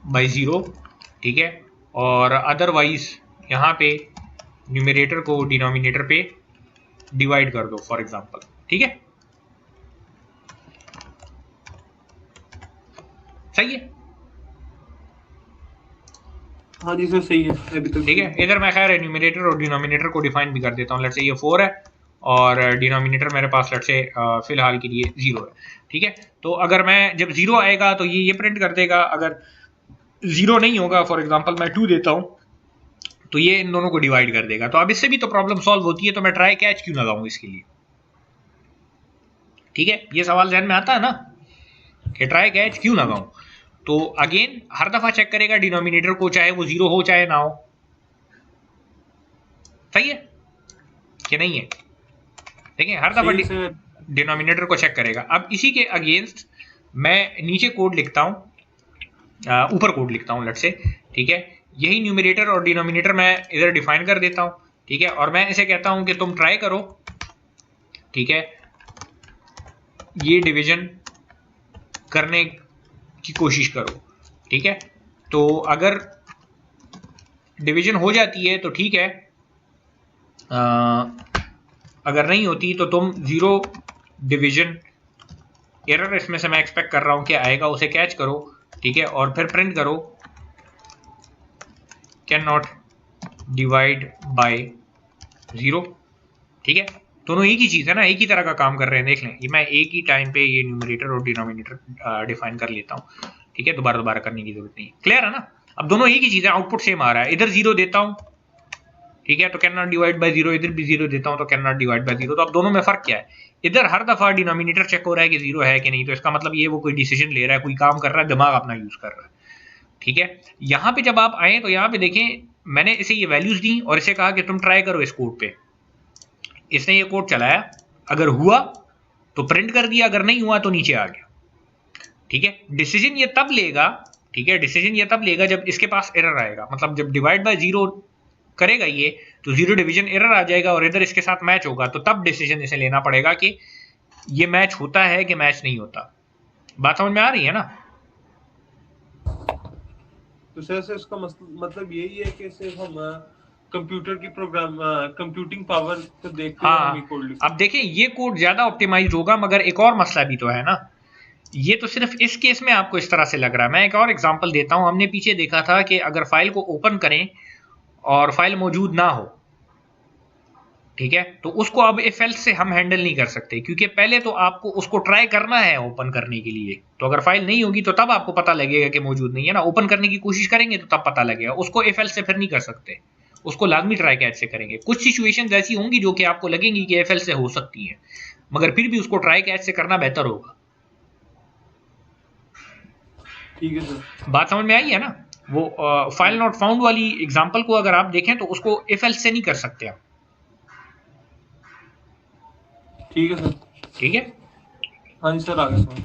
बाय 0, ठीक है, और अदरवाइज यहाँ पे न्यूमरेटर को डिनोमिनेटर पे डिवाइड कर दो फॉर एग्जांपल, ठीक है, सही है। हाँ जी सर सही है अभी तक, ठीक है, इधर मैं खैर न्यूमरेटर और डिनोमिनेटर को डिफाइन भी कर देता हूँ। लेट से ये 4 है और डिनोमिनेटर मेरे पास लेट से फिलहाल के लिए 0 है, ठीक है। तो अगर मैं जब 0 आएगा तो ये प्रिंट कर देगा, अगर 0 नहीं होगा फॉर एग्जांपल मैं 2 देता हूँ तो ये इन दोनों को डिवाइड कर देगा। तो अब इससे भी तो प्रॉब्लम सॉल्व होती है, तो मैं ट्राई कैच क्यों लगाऊं इसके लिए, ठीक है, ये सवाल ध्यान में आता है ना कि ट्राई कैच क्यों लगाऊं। तो अगेन हर दफा चेक करेगा डिनोमिनेटर को, चाहे वो 0 हो चाहे ना हो, सही है कि नहीं है। देखिए हर दफा डिनोमिनेटर को चेक करेगा। अब इसी के अगेंस्ट मैं नीचे कोड लिखता हूं, ऊपर कोड लिखता हूं लेट से, ठीक है, यही न्यूमरेटर और डिनोमिनेटर मैं इधर डिफाइन कर देता हूं, ठीक है, और मैं इसे कहता हूं कि तुम ट्राई करो, ठीक है, ये डिवीजन करने की कोशिश करो, ठीक है। तो अगर डिवीजन हो जाती है तो ठीक है, अगर नहीं होती तो तुम 0 डिवीजन एरर इसमें से मैं एक्सपेक्ट कर रहा हूं कि आएगा, उसे कैच करो, ठीक है, और फिर प्रिंट करो कैन नॉट डिवाइड बाय 0, ठीक है। दोनों एक ही चीज है ना, एक ही तरह का काम कर रहे हैं, देख लें, ये मैं एक ही टाइम पे ये न्यूमरेटर और डिनोमिनेटर डिफाइन कर लेता हूँ, ठीक है, दोबारा करने की जरूरत नहीं, क्लियर है ना। अब दोनों एक ही चीज है, आउटपुट सेम आ रहा है, इधर 0 देता हूँ, ठीक है, तो कैन नॉट डिवाइड बाय 0, इधर भी 0 देता हूँ तो कैन नॉट डिवाइड बाय 0। तो अब दोनों में फर्क क्या है, इधर हर दफा डिनोमिनेटर चेक हो रहा है कि 0 है कि नहीं, तो इसका मतलब ये वो कोई डिसीजन ले रहा है, कोई काम कर रहा है, दिमाग अपना यूज कर रहा है, ठीक है। यहाँ पे जब आप आए तो यहाँ पे देखें मैंने इसे ये वैल्यूज दी और इसे कहा कि तुम ट्राई करो इस कोड पे, इसने ये कोड चलाया, अगर हुआ तो प्रिंट कर दिया, अगर नहीं हुआ तो नीचे आ गया, ठीक है। डिसीजन ये तब लेगा, ठीक है, डिसीजन ये तब लेगा जब इसके पास एरर आएगा, मतलब जब डिवाइड बाय 0 करेगा ये तो 0 डिवीजन एरर आ जाएगा और इधर इसके साथ मैच होगा, तो तब डिसीजन इसे लेना पड़ेगा कि ये मैच होता है कि मैच नहीं होता। बात समझ में आ रही है ना। तो सर इसका मतलब यही है कि सिर्फ हम कंप्यूटर की प्रोग्राम कंप्यूटिंग पावर को देखते हुए हम ये कोड लिखते हैं। अब देखें ये कोड ज्यादा ऑप्टिमाइज्ड होगा, मगर एक और मसला भी तो है ना, ये तो सिर्फ इस केस में आपको इस तरह से लग रहा है। मैं एक और एग्जांपल देता हूं, हमने पीछे देखा था कि अगर फाइल को ओपन करें और फाइल मौजूद ना हो, ठीक है, तो उसको अब इफ एल्स से हम हैंडल नहीं कर सकते, क्योंकि पहले तो आपको उसको ट्राई करना है ओपन करने के लिए, तो अगर फाइल नहीं होगी तो तब आपको पता लगेगा कि मौजूद नहीं है ना, ओपन करने की कोशिश करेंगे तो तब पता लगेगा, उसको इफ एल्स से फिर नहीं कर सकते, उसको लाजमी ट्राई कैच से करेंगे। कुछ सिचुएशंस ऐसी होंगी जो कि आपको लगेंगी कि एफ एल्स से हो सकती है, मगर फिर भी उसको ट्राई कैच से करना बेहतर होगा। ठीक है सर, बात समझ में आई है ना। वो फाइल नॉट फाउंड वाली एग्जांपल को अगर आप देखें तो उसको इफ एल्स से नहीं कर सकते आप, ठीक है सर, ठीक है। हाँ जी सर आगे सर।